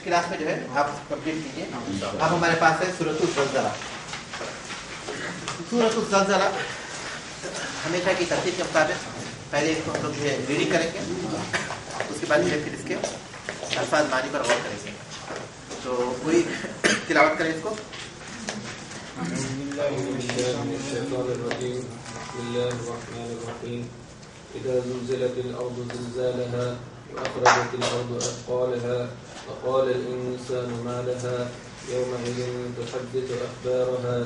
Next class میں جو ہے آپ کمپلیٹ کیجیے. اب ہمارے پاس ہے سورۃ الزلزلہ. سورۃ الزلزلہ ہمیشہ کی ترتیب کے مطابق پہلے اس کو ہم لوگ جو ہے ریڈنگ کریں گے, اس کے بعد جو ہے پھر اس کے الفاظ معنی پر غور کریں گے. تو کوئی تلاوت کریں اس کو. بسم الله الرحمن الرحيم. إذا زلزلت الأرض زلزالها وأخرجت الأرض أثقالها وقال الإنسان ما لها يومئذ تحدث أخبارها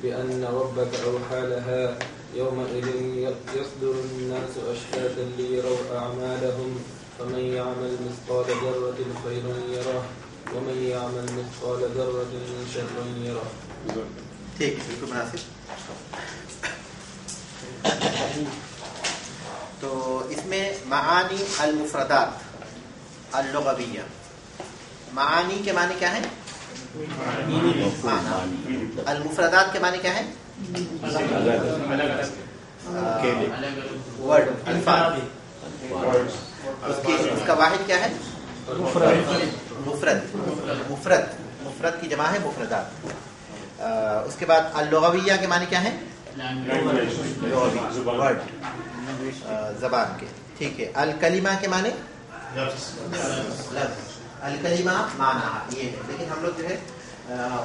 بأن ربك أوحى لها يومئذ يصدر الناس أشتاتا ليروا أعمالهم فمن يعمل مثقال ذرة خيرا يره ومن يعمل مثقال ذرة شرا يره. ٹھیک ہے, بالکل مناسب. تو اس میں معانی المفردات اللغویہ, معانی کے معنی کیا ہیں؟ المفردات کے معنی کیا ہیں؟ ورڈ, الفاظ. اس کا واحد کیا ہے؟ مفرد. مفرد کی جمع ہے مفردات. اس کے بعد اللغویہ کے معنی کیا ہیں؟ ورڈ, زبان کے. ٹھیک ہے. الکلمہ کے معنی لفظ. الکلمہ معنی یہ ہے, لیکن ہم لوگ جو ہے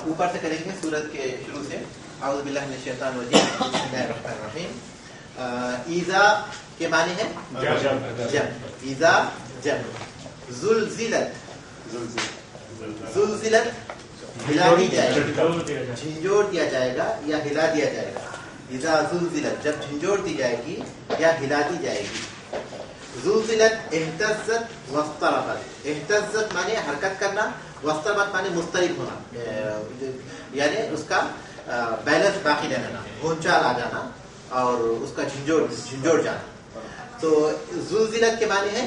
اوپر سے کریں گے سورت کے شروع سے. اعوذ باللہ من الشیطان الرجیم, بسم اللہ الرحمن الرحیم. ایذا کے معنی ہے جب. ایذا جب. زلزلت ہلا دی جائے گا, جھنجھوڑ دیا جائے گا یا ہلا دیا جائے گا. اذا زلزلت جب جھنجھوڑ دی جائے گی یا ہلا دی جائے گی. زلزلت اہتزت واضطربت. اہتزت معنی حرکت کرنا, واضطربت معنی مضطرب ہونا, یعنی اس کا بیلنس باقی نہ رہنا, بھونچال آ جانا اور اس کا جھنجھوڑ جانا. تو زلزلت کے معنی ہے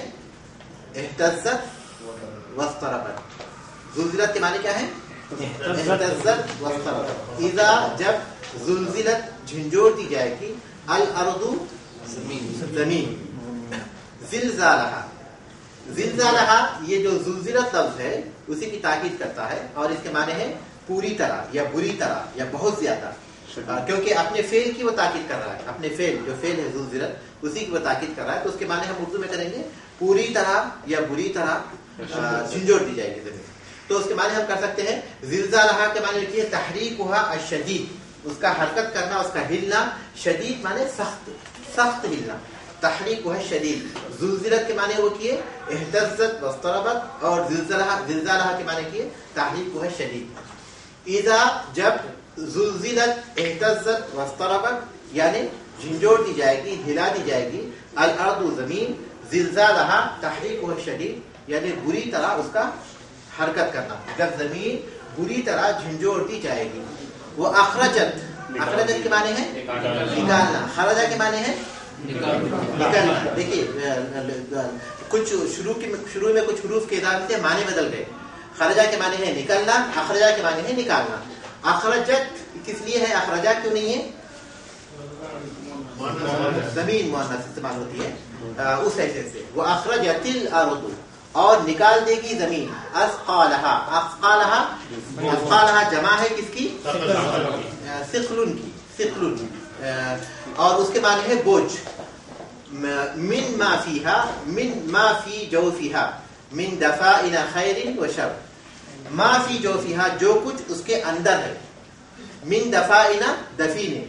اہتزت واضطربت. زلزلت کے معنی کیا ہے؟ اہتزت واضطربت. اذا جب زلزلت جھنجھوڑ دی جائے گی, الارض زمین, زلزالہا. زلزالہا یہ جو زلزلت لفظ ہے اسی کی تاکید کرتا ہے, اور اس کے معنی ہے پوری طرح یا بری طرح یا بہت زیادہ, کیونکہ اپنے فعل کی وہ تاکید کر رہا ہے. اپنے فعل جو فعل ہے زلزلت اسی کی وہ تاکید کر رہا ہے. تو اس کے معنی ہم اردو میں کریں گے پوری طرح یا بری طرح جھنجھوڑ دی جائے گی زمین. تو اس کے معنی ہم کر سکتے ہیں زلزالہا کے معنی لکھیے تحریکھا الشدید, اس کا حرکت کرنا, اس کا ہلنا. شدید معنی سخت ہلنا, تحریکھا الشدید. زلزلت کے معنی وہ کیے اہتزت واضطربت, اور زلزالہا کے معنی کیے تحریکھا الشدید. اذا جب زلزلت اہتزت واضطربت یعنی جھنجھوڑ دی جائے گی, ہلا دی جائے گی. الارض زمین, زلزالہا تحریکھا الشدید یعنی بری طرح اس کا حرکت کرنا, جب زمین بری طرح جھنجھوڑ دی جائے گی. وہ اخرجت کے معنی ہے نکالنا. خرجہ کے معنی ہے نکالنا. دیکھیے کچھ شروع میں کچھ حروف کے اضافے سے معنی بدل گئے. خرجہ کے معنی ہے نکلنا, اخرجہ کے معنی ہے نکالنا. اخرجت کس لیے ہے, اخرجہ کیوں نہیں ہے؟ زمین مؤنث استعمال ہوتی ہے اس حیثیت سے. وہ اخرجت الارض اور نکال دے گی زمین. اثقالہا. اثقالہا جمع ہے کس کی؟ ثقل کی. اور اس کے معنی ہے بوجھ. من ما فیہا, من ما فی جوفیہا, من دفائن خیر و شر. ما فی جوفیہا جو کچھ اس کے اندر ہے. من دفائن دفین ہے,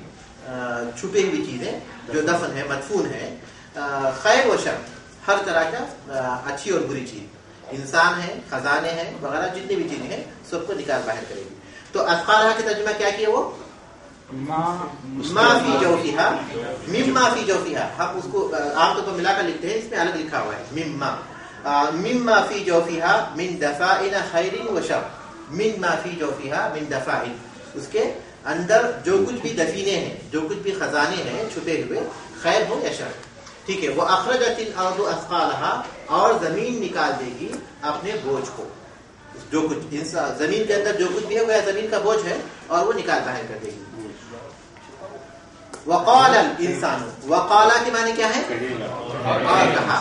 چھپی ہوئی چیزیں جو دفن ہے, مدفون ہے. خیر و شر ہر طرح کا اچھی اور بری چیز, انسان ہے, خزانے ہیں وغیرہ, جتنی بھی چیزیں ہیں سب کو نکال باہر کرے گی. تو اثقالہا کا ترجمہ کیا کیا؟ وہ ما فی جوفیہا, مما فی جوفیہا. ہم اس کو عام طور پر ملا کر لکھتے ہیں, اس میں الگ لکھا ہوا ہے مما فی جوفیہا من دفائن خیر و شر. مما فی جوفیہا من دفائن, اس کے اندر جو کچھ بھی دفینے ہیں, جو کچھ بھی خزانے ہیں چھپے ہوئے, خیر ہو یا شر. ٹھیک ہے. وہ اخرجت الارض اثقالہا اور زمین نکال دے گی اپنے بوجھ کو. جو کچھ زمین کے اندر جو کچھ بھی ہے وہ زمین کا بوجھ ہے اور وہ نکال باہر کر دے گی. وقال الانسان, وقالا کے معنی کیا ہے؟ اور کہا,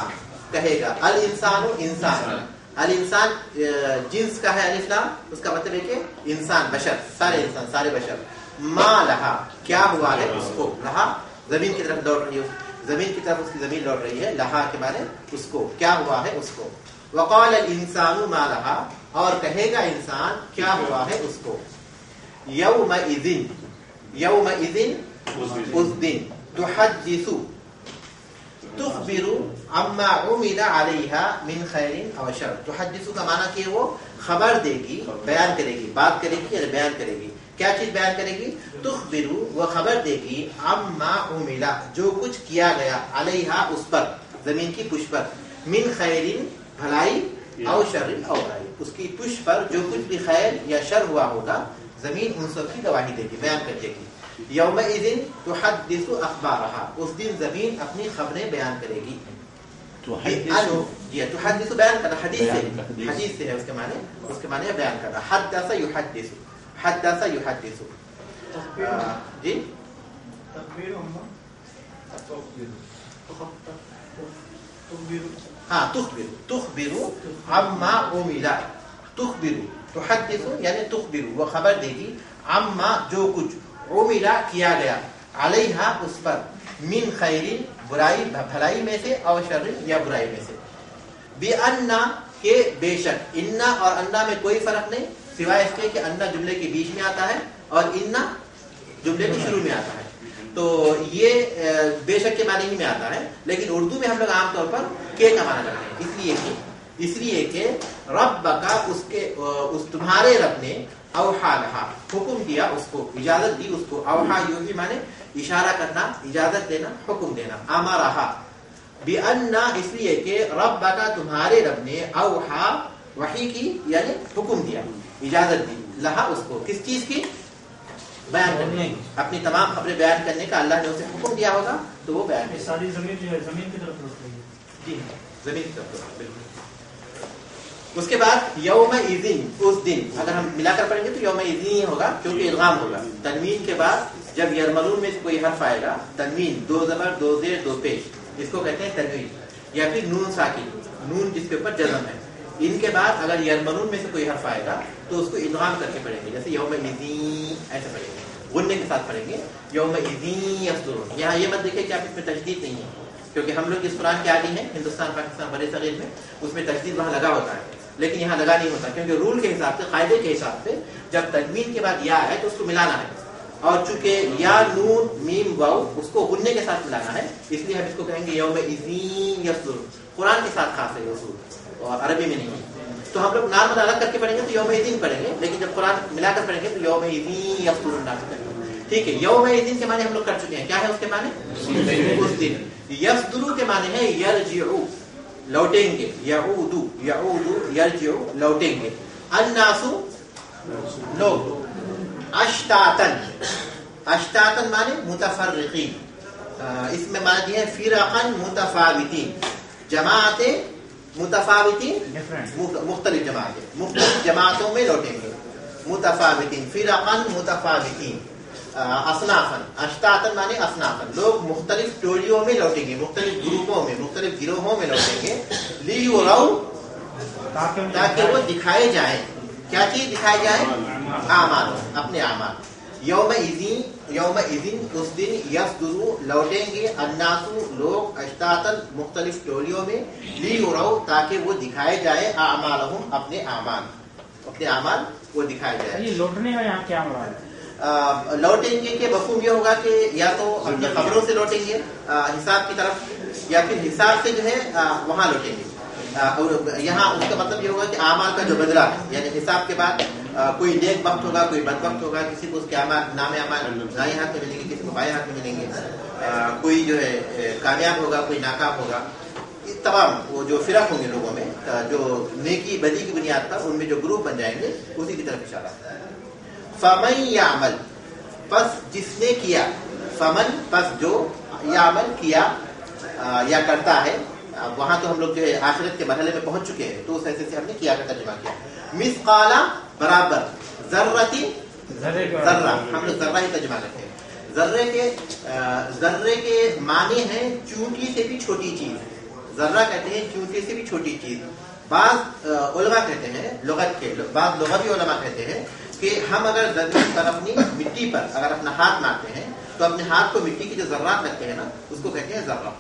کہے گا. الانسان انسان, الانسان جنس کا ہے الف لام, اس کا مطلب ہے کہ انسان, بشر, سارے انسان, سارے بشر. ما لہا کیا ہوا ہے اس کو, لہا زمین کی طرف لوٹ رہی ہے, زمین کی طرف اس کی زمین لوٹ رہی ہے, لہا کے معنی اس کو, کیا ہوا ہے اس کو. وقال الانسان ما لہا, اور کہے گا انسان کیا ہوا ہے اس کو. یومئذ, یومئذ اس دن, تحدث تخبر عما عمل علیہا من خیر او شر. تحدث کا معنی کہ وہ خبر دے گی, بیان کرے گی, بات کرے گی یا بیان کرے گی. کیا چیز بیان کرے گی؟ تخبر, وہ خبر دے گی, عما عمل, جو کچھ کیا گیا, علیہا اس پر, زمین کی پشت پر, من خیر بھلائی, او شر او برائی, اس کی پشت پر جو کچھ بھی خیر یا شر ہوا ہوگا زمین ان سب کی گواہی دے گی, بیان کر دے گی. یومئذ تحدث اخبارها, اس دن زمین اپنی خبریں بیان کرے گی. تحدث بیان کرنا, حدیث سے, حدیث سے ہے اس کے معنی, اس کے معنی بیان کرنا. حدث یحدث, حدث یحدث. جی ہاں, تخبر, تخبر عما عمل, تخبر, تحدث یعنی تخبر, وہ خبر دے گی, عما جو کچھ, عملا کیا گیا, علیہا اس پر, من خیر برائی بھلائی میں سے, او شر یا برائی میں سے. بِأَنَّ کہ بے شک, انا اور انا میں کوئی فرق نہیں سوائے اس کے کہ انا جملے کے بیچ میں آتا ہے اور انا جملے کے شروع میں آتا ہے. تو یہ بے شک کے معنی ہی میں آتا ہے, لیکن اردو میں ہم لوگ عام طور پر کے کا معنی کرتے ہیں, اس لیے کہ رب کا, اس کے, اس تمہارے رب نے, اوحا لہا حکم دیا اس کو, اجازت دی اس کو. اوحا یوں ہی معنی اشارہ کرنا, اجازت دینا, حکم دینا. امرہا بِأَنَّ, اس لیے کہ رب کا تمہارے رب نے, اوحا وحی کی یعنی حکم دیا, اجازت دی, لہا اس کو, کس چیز کی, بیان کرنے, اپنی تمام خبریں بیان کرنے کا اللہ نے اسے حکم دیا ہوگا تو وہ بیان. ساری زمین جو ہے زمین کی طرف لوٹ رہی ہے. جی زمین کی طرف, بالکل. اس کے بعد یومئذ, اس دن, اگر ہم ملا کر پڑھیں گے تو یومئذ ہی ہوگا کیونکہ ادغام ہوگا. تنوین کے بعد جب یرملون میں سے کوئی حرف آئے گا, تنوین, دو زبر, دو زیر, دو پیش, اس کو کہتے ہیں تنوین, یا پھر نون ساکن, نون جس کے اوپر جزم ہے. ان کے بعد اگر یرملون میں سے کوئی حرف آئے گا تو اس کو ادغام کر کے پڑھیں گے, جیسے یومئذ ایسے پڑھیں گے, غننے کے ساتھ پڑھیں گے. یومئذ یصدرون, یہاں یہ مت دیکھیں کہ آپ اس میں تجدید نہیں ہے, کیونکہ ہم لوگ اس قرآن کے عادی ہیں ہندوستان, پاکستان, بر صغیر میں, اس میں تجدید وہاں لگا ہوتا ہے, لیکن یہاں لگا نہیں ہوتا, کیونکہ رول کے حساب سے, قاعدے کے حساب سے, جب تنوین کے بعد یا ہے تو اس کو ملانا ہے, اور چونکہ یا, نون, میم, واو, اس کو غننے کے ساتھ ملانا ہے, اس لیے ہم اس کو کہیں گے یومئذ یصدرون. قرآن کے ساتھ خاص ہے یہ اصول, اور عربی میں نہیں. تو ہم لوگ نارمل الگ کر کے پڑھیں گے تو یومئذ پڑھیں گے, لیکن جب قرآن ملا کر پڑھیں گے تو یومئذ یصدرون نام کریں گے. ٹھیک ہے, یومئذ کے معنی ہم لوگ کر چکے ہیں, کیا ہے اس کے معنی, اس دن. یصدرو کے معنی ہے یرجعو, لوٹیں گے, یعود, یعود, یرجعو, لوٹیں گے. الناس لوگ, اشتاتن, اشتاتن معنی متفرقین, اس میں معنی دی ہے فرقا متفاوتین, جماعتیں متفاوتین, مختلف جماعتیں, مختلف جماعتوں میں لوٹیں گے. متفاوتین, فرقا متفاوتین, اصنافن, اشتاتن معنی اصنافن, لوگ مختلف ٹولیوں میں لوٹیں گے, مختلف گروپوں میں, مختلف گروہوں میں لوٹیں گے. لیوروا, تاکہ وہ دکھائے جائیں, کیا چیز دکھائے جائے, اعمال, اپنے اعمال. یومئذ, یومئذ اس دن, یصدرو لوٹیں گے, الناس لوگ, اشتاتن مختلف ٹولیوں میں, لیوروا تاکہ وہ دکھائے جائے, اعمالہم اپنے اعمال, اپنے اعمال وہ دکھائے جائے. یہ لوٹنے کا یہاں کیا مراد ہے؟ لوٹیں گے کہ مفہوم یہ ہوگا کہ یا تو اپنی خبروں سے لوٹیں گے حساب کی طرف, یا پھر حساب سے جو ہے وہاں لوٹیں گے. یہاں اس کا مطلب یہ ہوگا کہ اعمال کا جو بدلہ ہے, یعنی حساب کے بعد کوئی نیک وقت ہوگا, کوئی بد وقت ہوگا, کسی کو اس کے نام اعمال دائیں ہاتھ میں ملیں گے, کسی کو بائیں ہاتھ میں ملیں گے, کوئی جو ہے کامیاب ہوگا, کوئی ناکام ہوگا. تمام وہ جو فرق ہوں گے لوگوں میں, جو نیکی بدی کی بنیاد پر ان میں جو گروپ بن جائیں گے, اسی کی طرف اشارہ. فمن یعمل, پس جس نے کیا, فمن پس جو, یعمل کیا یا کرتا ہے. وہاں تو ہم لوگ جو ہے آخرت کے مرحلے میں پہنچ چکے ہیں, تو اس حیثیت سے ہم نے کیا کا ترجمہ کیا. مثقال برابر, ذرتی, ذرہ, ہم لوگ ذرہ ہی ترجمہ کرتے ہیں. ذرے کے معنی ہیں چونٹی سے بھی چھوٹی چیز, ذرہ کہتے ہیں چونٹی سے بھی چھوٹی چیز. بعض علماء کہتے ہیں لغت کے بعض لغوی علماء کہتے ہیں کہ ہم اگر زمین پر اپنی مٹی پر اگر اپنا ہاتھ مارتے ہیں تو اپنے ہاتھ کو مٹی کے جو ذرات لگتے ہیں نا اس کو کہتے ہیں ذرہ.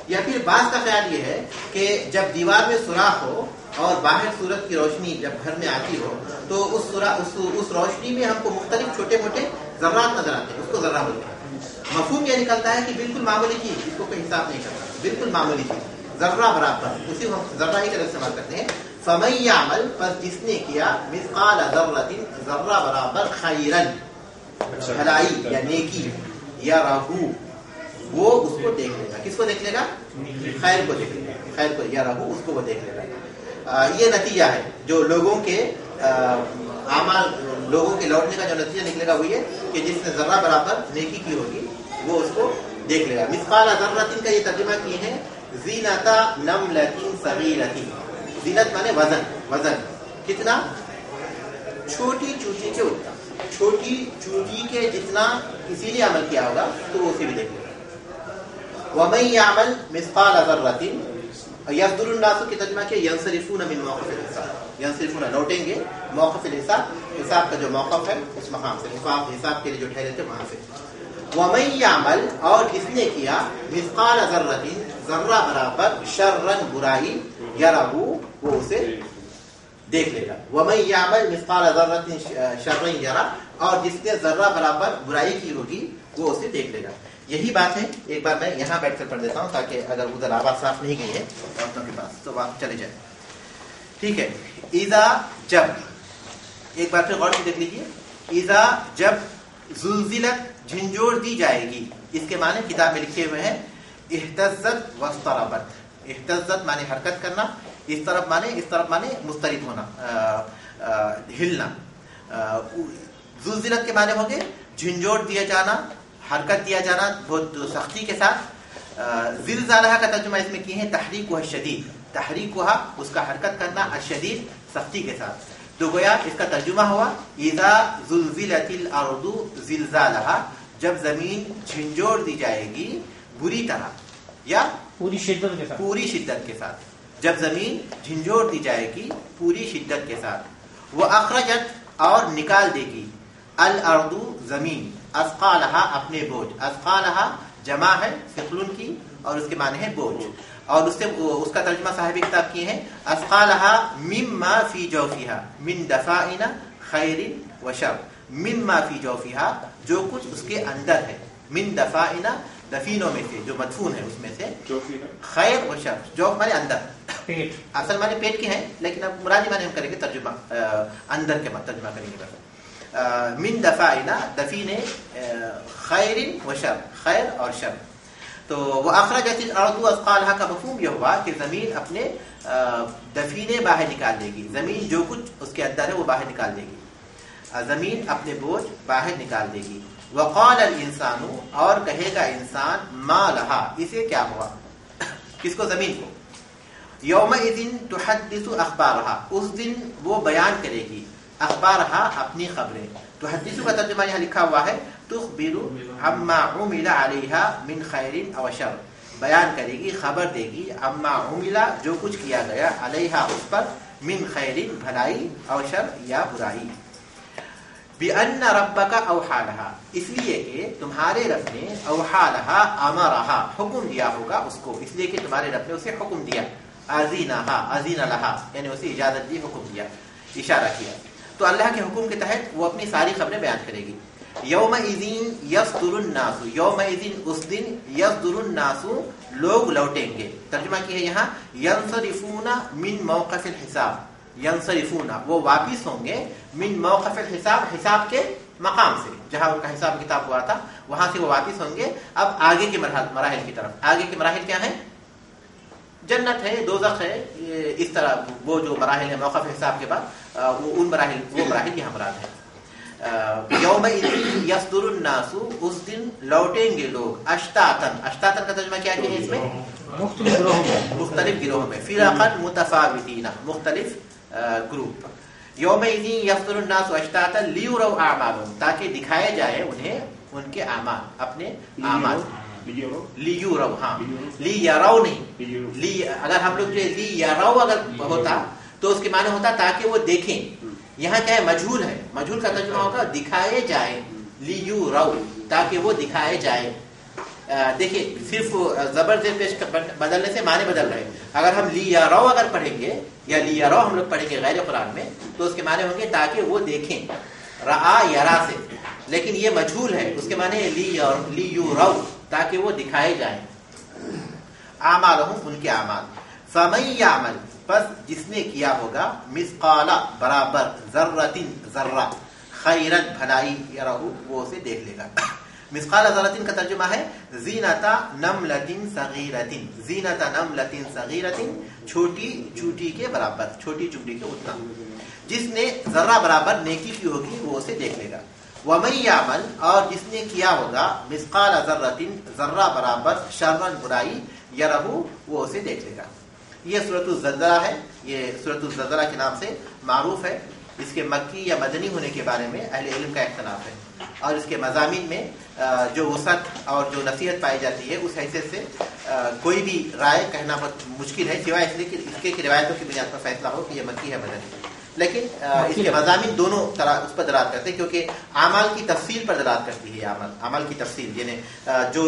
یا پھر بعض کا خیال یہ ہے کہ جب دیوار میں سوراخ ہو اور باہر سورج کی روشنی جب گھر میں آتی ہو تو اس روشنی میں ہم کو مختلف چھوٹے موٹے ذرات نظر آتے ہیں, اس کو ذرہ بولتے ہیں. مفہوم یہ نکلتا ہے کہ بالکل معمولی چیز جس کو کوئی حساب نہیں کرتا, بالکل معمولی چیز ذرہ برابر, اسی کو ہم ذرہ ہی کا استعمال کرتے ہیں. فَمَن يَعْمَلْ پس جس نے کیا مثقال ذرۃ ذرہ برابر خیرا بھلائی یا نیکی یا راہو وہ اس کو دیکھ لے گا. کس کو دیکھ لے گا؟ خیر کو دیکھ لے گا. خیر کو یا راہو اس کو وہ دیکھ لے گا. یہ نتیجہ ہے جو لوگوں کے اعمال, لوگوں کے لوٹنے کا جو نتیجہ نکلے گا وہ یہ کہ جس نے ذرہ برابر نیکی کی ہوگی وہ اس کو دیکھ لے گا. مثقال ذرۃ کا یہ ترجمہ کیے ہیں زینت نملۃ صغیرۃ. زینت مانے وزن, وزن کتنا؟ چھوٹی چوٹی کے اتنا, چھوٹی چوٹی کے جتنا کسی نے عمل کیا ہوگا تو وہ اسے بھی دیکھ لے گا. وَمَن يَعْمَلْ مِثْقَالَ ذَرَّةٍ يَصْدُرُ النَّاسُ کی ترجمہ کیا يَنصَرِفُونَ مِن مَوْقِفِ الْحِسَابِ. يَنصَرِفُونَ لوٹیں گے موقف الحساب, حساب کا جو موقف ہے اس مقام سے, حساب کے لیے جو ٹھہرے تھے وہاں سے. وَمَن يَعْمَلْ اور جس نے کیا مِثْقَالَ ذَرَّةٍ ذرہ برابر شرًا برائی یرہ وہ اسے دیکھ لے گا. وَمَن يَعْمَلْ مِثْقَالَ ذَرَّةٍ شَرًّا یرہ اور جس نے ذرہ برابر برائی کی ہوگی وہ اسے دیکھ لے گا. یہی بات ہے. ایک بار میں یہاں بیٹھ کر پڑھ دیتا ہوں تاکہ اگر ادھر آواز صاف نہیں گئی ہے عورتوں کے پاس تو آپ چلے جائیں. ٹھیک ہے. اذا جب, ایک بار پھر غور سے دیکھ لیجیے. اذا جب زلزلت جھنجھوڑ دی جائے گی, اس کے معنی کتاب میں لکھے ہوئے ہیں اہتزت واضطربت. اہتزت معنی حرکت کرنا, اضطراب معنی مضطرب ہونا, ہلنا. زلزلت کے معنی ہوں گے جھنجھوڑ دیا جانا, حرکت دیا جانا بہت سختی کے ساتھ. زلزالہ کا ترجمہ اس میں کیے ہیں تحریک و شدید. تحریک اس کا حرکت کرنا, الشدید سختی کے ساتھ. تو گویا اس کا ترجمہ ہوا اذا زلزلت الارض زلزالہا جب زمین جھنجھوڑ دی جائے گی بری طرح یا پوری شدت کے ساتھ. پوری شدت کے ساتھ. جب زمین جھنجھوڑ دی جائے گی پوری شدت کے ساتھ. وَأَخْرَجَتْ اور نکال دے گی الارض زمین اثقالہا اپنے بوجھ. اثقالہا جمع ہے ثقلن کی اور اس کے معنی ہے بوجھ. اور اس کا ترجمہ صاحب کتاب کیے ہیں اثقالہا مما فی جوفہا من دفائن خیر و شر. مما فی جوفہا جو کچھ اس کے اندر ہے, من دفائن دفینوں میں سے جو مدفون ہے اس میں سے, خیر و شر. جوف مانے اندر, پیٹ, اصل مانے پیٹ کے ہیں لیکن اب مرادی مانے ہم کریں گے ترجمہ اندر کے ترجمہ کریں گے. من دفائن دفین خیر و شر, خیر اور شر. تو وہ اخرجت الارض اثقالہا کا مفہوم یہ ہوا کہ زمین اپنے دفینے باہر نکال دے گی. زمین جو کچھ اس کے اندر ہے وہ باہر نکال دے گی. زمین اپنے بوجھ باہر نکال دے گی. وقال الانسان اور کہے گا انسان ما لہا اسے کیا ہوا, کس کو؟ زمین کو. یومئذ تحدث اخبارہا اس دن وہ بیان کرے گی اخبارہا اپنی خبریں. تحدث کا ترجمہ یہاں لکھا ہوا ہے تخبر عما عمل علیہا من خیر او شر. بیان کرے گی, خبر دے گی عما عمل جو کچھ کیا گیا علیہا اس پر, من خیر بھلائی او شر یا برائی. بِأَنَّ رَبَّكَ أَوْحَى لَهَا اس لیے کہ تمہارے رب نے أَوْحَى لَهَا أَمَرَهَا حکم دیا ہوگا اس کو, اس لیے کہ تمہارے رب نے اسے حکم دیا. أَذِنَهَا أَذِنَ لَهَا یعنی اسے اجازت دی, حکم دیا, اشارہ کیا. تو اللہ کے حکم کے تحت وہ اپنی ساری خبریں بیان کرے گی. یومئذ یصدر الناس یومئذ اس دن یصدر الناس لوگ لوٹیں گے. ترجمہ کیا ہے یہاں ینصرفون من موقف الحساب. ینصرفون وہ واپس ہوں گے من موقف الحساب حساب کے مقام سے, جہاں ان کا حساب کتاب ہوا تھا وہاں سے وہ واپس ہوں گے اب آگے کے مراحل کی طرف. آگے کے مراحل کیا ہیں؟ جنت ہے, دوزخ ہے, اس طرح وہ جو مراحل ہیں موقف حساب کے بعد وہ مراحل یہاں مراد ہیں. یومئذ یصدر الناس اس دن لوٹیں گے لوگ اشتاتن. اشتاتن کا ترجمہ کیا ہے اس میں؟ مختلف گروہوں میں. فرقا متفاوتین مختلف گروپ. یومئذ یصدر الناس اشتاتا لیروا اعمالهم تاکہ دکھائے جائے انہیں ان کے اعمال, اپنے اعمال. لیورو, ہاں لی یارو نہیں, لی اگر ہم لوگ جو لی یارو اگر ہوتا تو اس کے معنی ہوتا تاکہ وہ دیکھیں. یہاں کیا ہے, مجہول ہے, مجہول کا ترجمہ ہوگا دکھائے جائیں, لیورو تاکہ وہ دکھائے جائیں. دیکھیے صرف زبر زیر پیش بدلنے سے معنی بدل رہے ہیں. اگر ہم لی یارو اگر پڑھیں گے یا لی یارو ہم لوگ پڑھیں گے غیر قرآن میں تو اس کے معنی ہوں گے تاکہ وہ دیکھیں, رآ یرا سے. لیکن یہ مجہول ہے, اس کے معنی لی یورو تاکہ وہ دکھائے جائیں. اعمالہم ان کے اعمال. فمن یعمل پس جس نے کیا ہوگا مثقال برابر ذرۃ ذرہ خیرا بھلائی یرہ وہ اسے دیکھ لے گا. مثقال ذرۃ کا ترجمہ ہے زینۃ نملۃ صغیرۃ, زینۃ نملۃ صغیرۃ چھوٹی چوٹی کے برابر, چھوٹی چوٹی کے اتنا. جس نے ذرہ برابر نیکی کی ہوگی وہ اسے دیکھ لے گا. ومن یعمل اور جس نے کیا ہوگا مثقال ذرۃ ذرہ برابر شرًا برائی یرہ وہ اسے دیکھ لے گا. یہ سورۃ الزلزلہ ہے, یہ سورۃ الزلزلہ کے نام سے معروف ہے. اس کے مکی یا مدنی ہونے کے بارے میں اہل علم کا اختلاف ہے, اور اس کے مضامین میں جو وسعت اور جو نصیحت پائی جاتی ہے اس حیثیت سے کوئی بھی رائے کہنا بہت مشکل ہے, سوائے اس لیے کہ اس کے روایتوں کی بنیاد پر فیصلہ ہو کہ یہ مکی ہے مدنی. لیکن اس کے مضامین دونوں طرح اس پر دلالت کرتے ہیں, کیونکہ اعمال کی تفصیل پر دلالت کرتی ہے. عمل کی تفصیل یعنی جو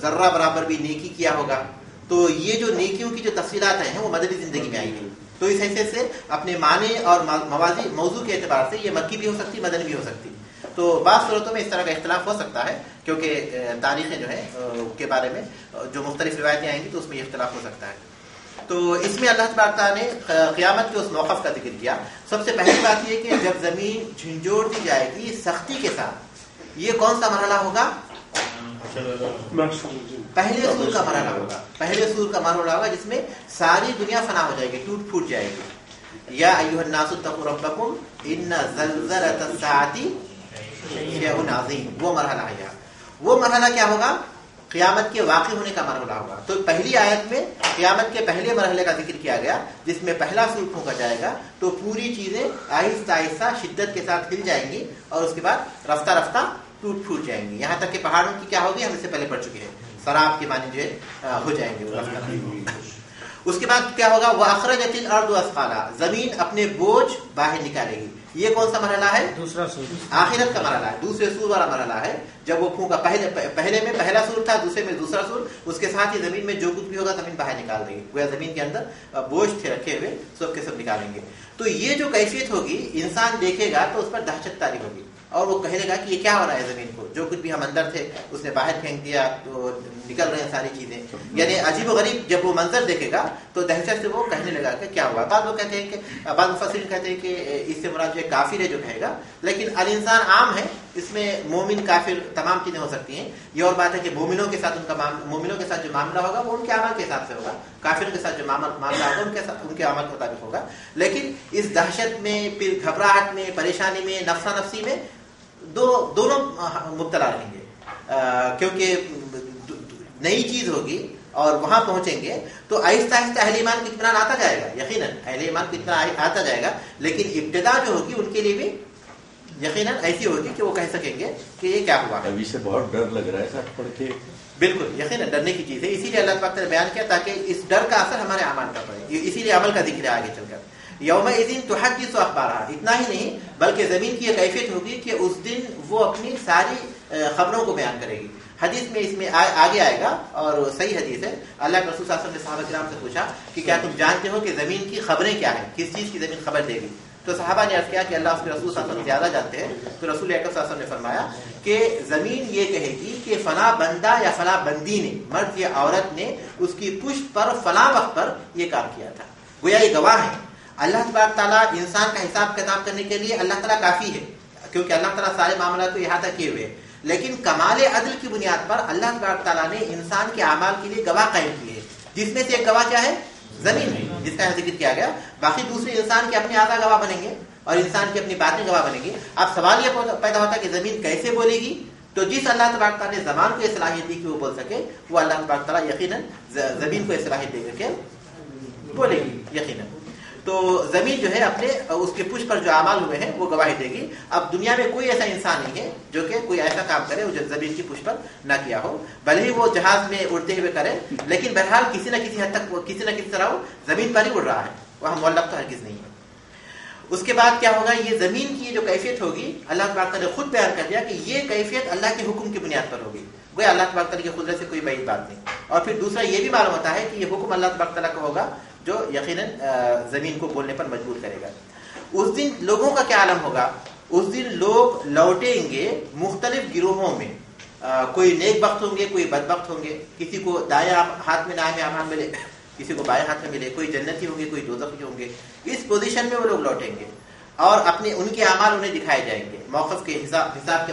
ذرہ برابر بھی نیکی کیا ہوگا تو یہ جو نیکیوں کی جو تفصیلات ہیں وہ مدنی زندگی میں آئی ہیں. تو اس حیثیت سے اپنے معنی اور موضوع کے اعتبار سے یہ مکی بھی ہو سکتی, مدنی بھی ہو سکتی. تو بعض صورتوں میں اس طرح کا اختلاف ہو سکتا ہے, کیونکہ تاریخیں جو ہیں کے بارے میں جو مختلف روایتیں آئیں گی تو اس میں یہ اختلاف ہو سکتا ہے. تو اس میں اللہ تبارک تعالیٰ نے قیامت کے اس موقف کا ذکر کیا. سب سے پہلی بات یہ کہ جب زمین جھنجھوڑ دی جائے گی سختی کے ساتھ, یہ کون سا مرحلہ ہوگا؟ پہلے سور کا مرحلہ ہوگا. پہلے سور کا مرحلہ ہوگا جس میں ساری دنیا فنا ہو جائے گی, ٹوٹ پھوٹ جائے گی. یا ایھا الناس اتقوا ربکم ان زلزلۃ الساعۃ شیء عظیم, وہ مرحلہ ہے. وہ مرحلہ کیا ہوگا؟ قیامت کے واقع ہونے کا مرحلہ ہوگا. تو پہلی آیت میں قیامت کے پہلے مرحلے کا ذکر کیا گیا جس میں پہلا سور پھونکا جائے گا تو پوری چیزیں آہستہ آہستہ شدت کے ساتھ ہل جائیں گی اور اس کے بعد رفتہ رفتہ ٹوٹ پھوٹ جائیں گی, یہاں تک کہ پہاڑوں کی کیا ہوگی ہم اس سے پہلے پڑھ چکے ہیں, سراب کے معنی جو ہے ہو جائیں گے. اس کے بعد کیا ہوگا؟ وَأَخْرَجَتِ الْأَرْضُ أَثْقَالَهَا, زمین اپنے بوجھ باہر نکالے گی. یہ کون سا مرحلہ ہے؟ دوسرا سور, آخرت کا مرحلہ ہے, دوسرے سور والا مرحلہ ہے. جب وہ پھونکا, پہلے میں پہلا سور تھا, دوسرے میں دوسرا سور, اس کے ساتھ ہی زمین میں جو کچھ بھی ہوگا زمین باہر نکال دے گی. وہ زمین کے اندر بوجھ تھے رکھے ہوئے سب کے سب نکالیں گے. تو یہ جو کیفیت ہوگی انسان دیکھے گا تو اس پر دہشت طاری ہوگی اور وہ کہے گا کہ یہ کیا ہو رہا ہے زمین کو, جو کچھ بھی ہم اندر تھے اس نے باہر پھینک دیا تو نکل رہے ہیں ساری چیزیں. یعنی عجیب و غریب جب وہ منظر دیکھے گا تو دہشت سے وہ کہنے لگا کہ کیا ہوا. بعض لوگ کہتے ہیں کہ بعض مفسرین کہتے ہیں کہ اس سے مراد جو کافر ہے جو کہے گا, لیکن الانسان عام ہے, اس میں مومن کافر تمام چیزیں ہو سکتی ہیں. یہ اور بات ہے کہ مومنوں کے ساتھ جو معاملہ ہوگا وہ ان کے عمل کے حساب سے ہوگا, کافروں کے ساتھ جو معاملہ ہوگا ان کے عمل کے مطابق ہوگا. لیکن اس دہشت میں, پھر گھبراہٹ میں, پریشانی میں, نفسا نفسی میں دونوں مبتلا رہیں گے, کیونکہ نئی چیز ہوگی اور وہاں پہنچیں گے تو آہستہ آہستہ اہل ایمان کو اطمینان آتا جائے گا. یقیناً اہل ایمان کو اطمینان آتا جائے گا, لیکن ابتدا جو ہوگی ان کے لیے بھی یقیناً ایسی ہوگی کہ وہ کہہ سکیں گے کہ یہ کیا ہوا. ابھی سے بہت ڈر لگ رہا ہے سر پڑھ کے. بالکل یقیناً ڈرنے کی چیز ہے, اسی لیے اللہ پاک نے بیان کیا تاکہ اس ڈر کا اثر ہمارے اعمال پر پڑے, اسی لیے عمل کا ذکر ہے آگے چل کر. یومئذ تحدث اخبارها, اتنا ہی نہیں بلکہ زمین کی یہ کیفیت ہوگی کہ اس دن وہ اپنی ساری خبروں کو بیان کرے گی. حدیث میں اس میں آگے آئے گا اور صحیح حدیث ہے. اللہ کے رسول صلی اللہ علیہ وسلم نے صحابہ کرام سے پوچھا کہ کیا تم جانتے ہو کہ زمین کی خبریں کیا ہیں, کس چیز کی زمین خبر دے گی؟ تو صحابہ نے عرض کیا کہ اللہ اس کے رسول صلی اللہ علیہ وسلم زیادہ جانتے ہیں. تو رسول اکرم صلی اللہ علیہ وسلم نے فرمایا کہ زمین یہ کہے گی کہ فلاں بندہ یا فلاں بندی نے, مرد یا عورت نے اس کی پشت پر فلاں وقت پر یہ کام کیا تھا. گویا یہ گواہ ہے. اللہ تبارک تعالیٰ انسان کا حساب کتاب کرنے کے لیے اللہ تعالیٰ کافی ہے, کیونکہ اللہ تعالیٰ سارے معاملات کو احاطہ کیے ہوئے ہیں. لیکن کمال عدل کی بنیاد پر اللہ تبارک تعالیٰ نے انسان کے اعمال کے لیے گواہ قائم کیے ہیں, جس میں سے ایک گواہ کیا ہے؟ زمین ہے, جس کا ذکر کیا گیا. باقی دوسرے انسان کے اپنے اعضاء گواہ بنیں گے اور انسان کی اپنی باتیں گواہ بنیں گی. اب سوال یہ پیدا ہوتا ہے کہ زمین کیسے بولے گی؟ تو جس اللہ تبارک تعالیٰ نے زمان کو یہ صلاحیت دی کہ وہ بول سکے, وہ اللہ تبارک تعالیٰ یقیناً زمین کو یہ صلاحیت دے کر کے بولے گی یقیناً. تو زمین جو ہے اپنے اس کے پشت پر جو اعمال ہوئے ہیں وہ گواہی دے گی. اب دنیا میں کوئی ایسا انسان نہیں ہے جو کہ کوئی ایسا کام کرے جو زمین کی پشت پر نہ کیا ہو, بھلے ہی وہ جہاز میں اڑتے ہوئے کرے, لیکن بہرحال کسی نہ کسی حد تک کسی نہ کسی طرح وہ زمین پر ہی اڑ رہا ہے, وہاں معلق تو ہرگز نہیں ہے. اس کے بعد کیا ہوگا, یہ زمین کی جو کیفیت ہوگی اللہ تبارک تعالیٰ نے خود بیان کر دیا کہ یہ کیفیت اللہ کے حکم کی بنیاد پر ہوگی. گویا اللہ تبارک تعالیٰ کی قدرت سے کوئی بعید بات نہیں. اور پھر دوسرا یہ بھی معلوم ہوتا ہے کہ یہ حکم اللہ تبارک تعالیٰ کا ہوگا جو یقیناً زمین کو بولنے پر مجبور کرے گا. اس دن لوگوں کا کیا عالم ہوگا, اس دن لوگ لوٹیں گے مختلف گروہوں میں. کوئی نیک بخت ہوں گے, کوئی بدبخت ہوں گے. کسی کو دائیں ہاتھ میں نائب امان ملے, کسی کو بائیں ہاتھ میں ملے. کوئی جنتی ہوں گے, کوئی دوزخی ہوں گے. اس پوزیشن میں وہ لوگ لوٹیں گے اور اپنے ان کے اعمال انہیں دکھائے جائیں گے. موقف کے حساب کے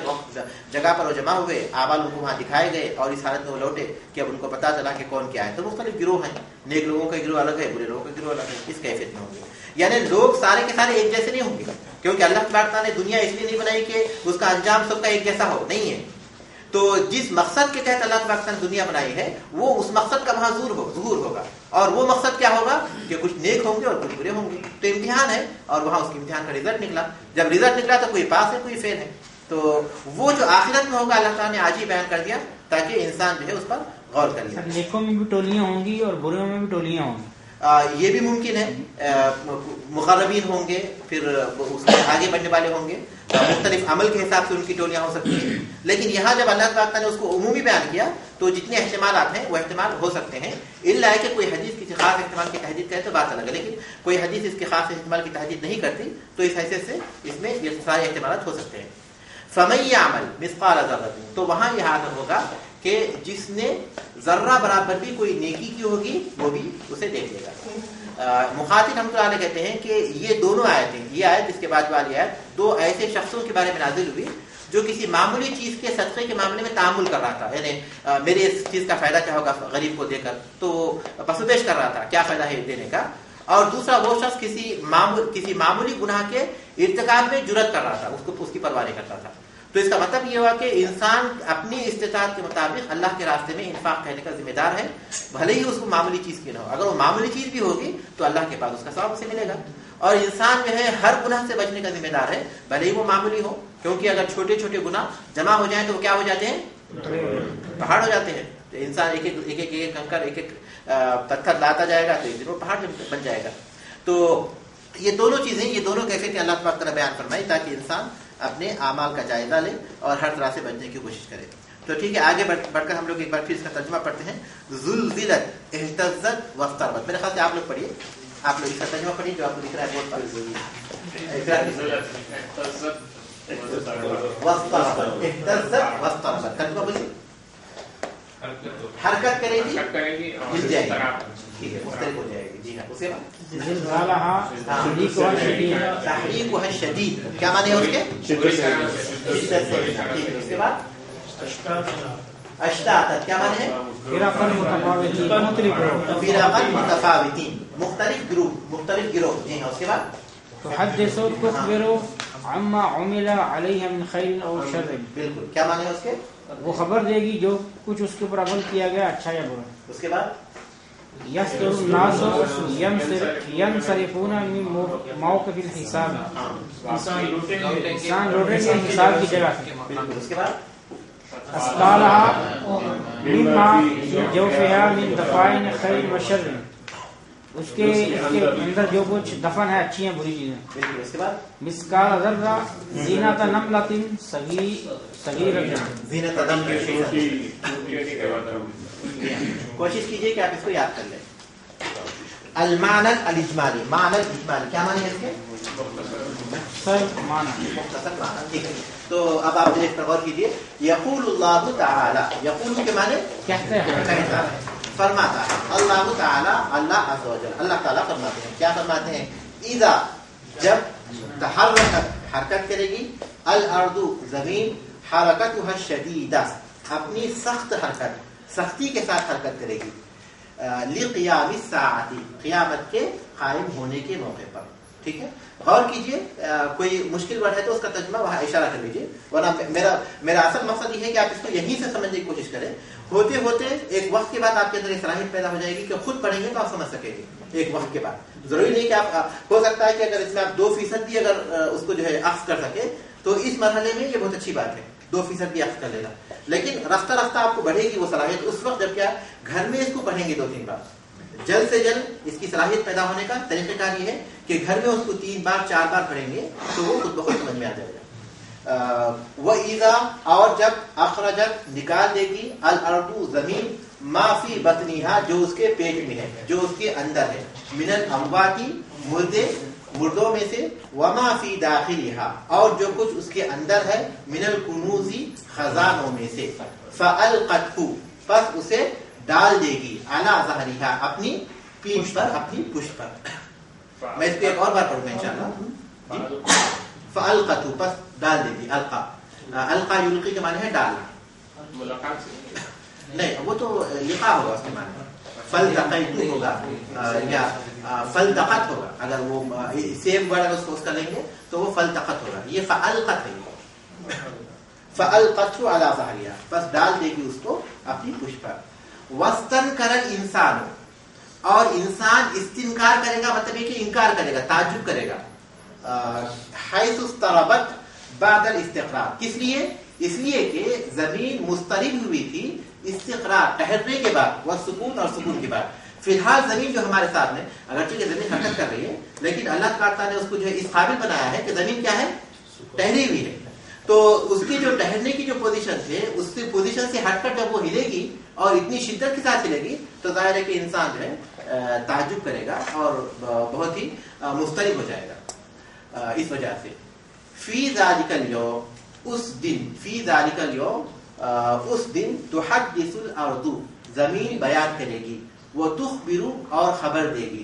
جگہ پر وہ جمع ہوئے, اعمال ان کو وہاں دکھائے گئے اور اس حالت میں وہ لوٹے کہ اب ان کو پتا چلا کہ کون کیا ہے. تو مختلف گروہ ہیں, نیک لوگوں کا گروہ الگ ہے, برے لوگوں کا گروہ الگ ہے. اس کیفیت میں ہوں گے. یعنی لوگ سارے کے سارے ایک جیسے نہیں ہوں گے, کیونکہ اللہ تبارک تعالیٰ نے دنیا اس لیے نہیں بنائی کہ اس کا انجام سب کا ایک جیسا ہو, نہیں ہے. تو جس مقصد کے تحت اللہ تبارک تعالیٰ نے دنیا بنائی ہے وہ اس مقصد کا وہاں ظہور ہوگا. اور وہ مقصد کیا ہوگا کہ کچھ نیک ہوں گے اور کچھ برے ہوں گے. تو امتحان ہے اور وہاں اس کے امتحان کا رزلٹ نکلا. جب رزلٹ نکلا تو کوئی پاس ہے, کوئی فیل ہے. تو وہ جو آخرت میں ہوگا اللہ تعالیٰ نے آج ہی بیان کر دیا تاکہ انسان جو ہے اس پر غور کر لے. نیکوں میں بھی ٹولیاں ہوں گی اور بروں میں بھی ٹولیاں ہوں گی. یہ بھی ممکن ہے. مقربین ہوں گے, پھر اس کے آگے بڑھنے والے ہوں گے, مختلف عمل کے حساب سے ان کی ٹولیاں ہو سکتی ہیں. لیکن یہاں جب اللہ تعالیٰ نے اس کو عمومی بیان کیا تو جتنے احتمالات ہیں وہ احتمال ہو سکتے ہیں, الا ہے کہ کوئی حدیث کسی خاص احتمال کی تحدید کرے تو بات الگ ہے. لیکن کوئی حدیث اس کے خاص احتمال کی تحدید نہیں کرتی, تو اس حیثیت سے اس میں یہ سارے احتمالات ہو سکتے ہیں. فَمَن يَعْمَلْ مِثْقَالَ ذَرَّةٍ, تو وہاں یہ حاصل ہوگا کہ جس نے ذرہ برابر بھی کوئی نیکی کی ہوگی وہ بھی اسے دیکھ لے گا. مخاطب رحمۃ اللہ علیہ کہتے ہیں کہ یہ دونوں آیتیں, یہ آیت اس کے بعد والی آیت, دو ایسے شخصوں کے بارے میں نازل ہوئی جو کسی معمولی چیز کے صدقے کے معاملے میں تعامل کر رہا تھا. یعنی میرے اس چیز کا فائدہ کیا ہوگا غریب کو دے کر, تو پسوپیش کر رہا تھا کیا فائدہ ہے دینے کا. اور دوسرا وہ شخص کسی معمولی گناہ کے ارتکاب میں جرأت کر رہا تھا, اس کی پرواہ نہیں کرتا تھا. تو اس کا مطلب یہ ہوا کہ انسان اپنی استطاعت کے مطابق اللہ کے راستے میں انفاق کرنے کا ذمہ دار ہے, بھلے ہی اس کو معمولی چیز کی نہ ہو. اگر وہ معمولی چیز بھی ہوگی تو اللہ کے پاس اس کا ثواب اسے ملے گا. اور انسان جو ہے ہر گناہ سے بچنے کا ذمہ دار ہے, بھلے ہی وہ معمولی ہو, کیونکہ اگر چھوٹے چھوٹے گناہ جمع ہو جائیں تو وہ کیا ہو جاتے ہیں, پہاڑ ہو جاتے ہیں. تو انسان ایک ایک کنکر, ایک ایک پتھر لاتا جائے گا تو ایک دن وہ پہاڑ بن جائے گا. تو یہ دونوں چیزیں, یہ دونوں کیفیتیں اللہ تبارک تعالیٰ بیان فرمائی تاکہ انسان اپنے اعمال کا جائزہ لے اور ہر طرح سے بچنے کی کوشش کرے. تو ٹھیک ہے, آگے بڑھ کر ہم لوگ ایک بار پھر اس کا ترجمہ پڑھتے ہیں. زلزلت اہتزت وافتربت. میرے خیال سے آپ لوگ پڑھیے, آپ لوگ اس کا ترجمہ پڑھیے جو آپ کو دکھ رہا ہے بورڈ پر. ترجمہ بولیے. حرکت کرے گی, ہل جائے گی, ٹھیک ہے, مختلف ہو جائے گی. جی ہاں, اس کے بعد تحریکها شدید, کیا معنی ہے اس کے؟ شدت سے. ٹھیک ہے, اس کے بعد اشتاتا, کیا معنی ہے؟ فرقا متفاوتین, مختلف گروہ. جی ہاں, اس کے بعد تحدث تخبر عما عمل علیہ من خیر او شر. بالکل, کیا معنی ہے اس کے؟ وہ خبر دے گی جو کچھ اس کے اوپر عمل کیا گیا اچھا یا برا. اس کے بعد یستر الناس ینصرفون من موقف الحساب, انسان لوٹیں گے حساب کی جگہ سے. بالکل, اس کے بعد اسقالها مما جوفها من دفائن خیر و شر, اس کے اندر جو کچھ دفن ہے اچھی ہیں بری چیزیں. بالکل, اس کے بعد مسکال ذرہ زینت نملۃ صغیرۃ. زینت نملۃ, کوشش کیجئے کہ آپ اس کو یاد کر لیں. المعنى الاجمالی, معنی الاجمالی, کیا معنی ہے اس کے؟ مختصر معنی. مختصر معنی, ٹھیک ہے. تو اب آپ اس پر غور کیجئے. یقول اللہ تعالی, یقول کے معنی کہتے ہیں, کہتا ہے, فرماتا ہے. اللہ تعالی, اللہ عز و جل, اللہ تعالی فرماتے ہیں. کیا فرماتے ہیں؟ اذا, جب تحرکت, حرکت کرے گی, الارض, زمین, حرکتها الشدیدہ, اپنی سخت حرکت, سختی کے ساتھ حرکت کرے گی, لقیام الساعۃ, قیامت کے قائم ہونے کے موقع پر. ٹھیک ہے, غور کیجئے, کوئی مشکل ورڈ ہے تو اس کا ترجمہ وہاں اشارہ کر لیجیے, ورنہ میرا اصل مقصد یہ ہے کہ آپ اس کو یہیں سے سمجھنے کی کوشش کریں. ہوتے ہوتے ایک وقت کے بعد آپ کے اندر یہ صلاحیت پیدا ہو جائے گی کہ خود پڑھیں گے تو آپ سمجھ سکیں گے. ایک وقت کے بعد ضروری نہیں کہ آپ, ہو سکتا ہے کہ اگر اس میں آپ 2% بھی اگر اس کو جو ہے اخذ کر سکے تو اس مرحلے میں یہ بہت اچھی بات ہے, 2% بھی اخذ کر لینا. لیکن رفتہ رفتہ آپ کو بڑھے گی وہ صلاحیت اس وقت جب کیا گھر میں اس کو پڑھیں گے 2-3 بار. جلد سے جلد اس کی صلاحیت پیدا ہونے کا طریقہ کار یہ ہے کہ گھر میں اس کو 3 بار 4 بار پڑھیں گے تو وہ خود بخود سمجھ میں آ جائے گا. وَإِذَا, اور جب اخرجت نکال دے گی, الارض زمین, ما فی بطنها جو اس کے پیٹ میں ہے, جو اس کے اندر ہے, من الاموات مردوں میں سے, وما فی داخلها اور جو کچھ اس کے اندر ہے, من الکنوز خزانوں میں سے, فالقته پس اسے ڈال دے گی, علی ظہرها اپنی پیٹھ پر, اپنی پشت پر. میں اس کو ایک اور بار پڑھوں گا انشاءاللہ. فالقته پس ڈال دے گی, القا, القا یلقی کے معنی ہے ڈالنا, نہیں وہ تو لقا ہوگا اس کے معنی, فلتقیت ہوگا یا فلتقت ہوگا. اگر وہ سیم ورڈ اگر اس کا لیں گے تو وہ فلتقت ہوگا. یہ فالقت ہے, فالقت علی ظہرها پس ڈال دے گی اس کو اپنی پشت پر. واستنکر الانسان, اور انسان استنکار کرے گا, مطلب یہ کہ انکار کرے گا, تعجب کرے گا. حیث استربت بعد الاستقرار, کس لیے؟ اس لیے کہ زمین مضطرب ہوئی تھی استقرار, ٹھہرنے کے بعد, والسکون, اور سکون کے بعد. فی الحال زمین جو ہمارے ساتھ ہے, اگرچہ کہ زمین حرکت کر رہی ہے, لیکن اللہ تعالیٰ نے اس کو جو ہے اس قابل بنایا ہے کہ زمین کیا ہے, ٹہری ہوئی ہے. تو اس کی جو ٹہرنے کی جو پوزیشن ہے, اس کی پوزیشن سے ہٹ کر جب وہ ہلے گی اور اتنی شدت کے ساتھ ہلے گی تو ظاہر ہے کہ انسان جو ہے تعجب کرے گا اور بہت ہی مضطرب ہو جائے گا. اس وجہ سے فی ذالک الیوم, اس دن, فی ذالک الیوم, اس دن, تحدث الارض زمین بیان کرے گی, وتخبر اور خبر دے گی,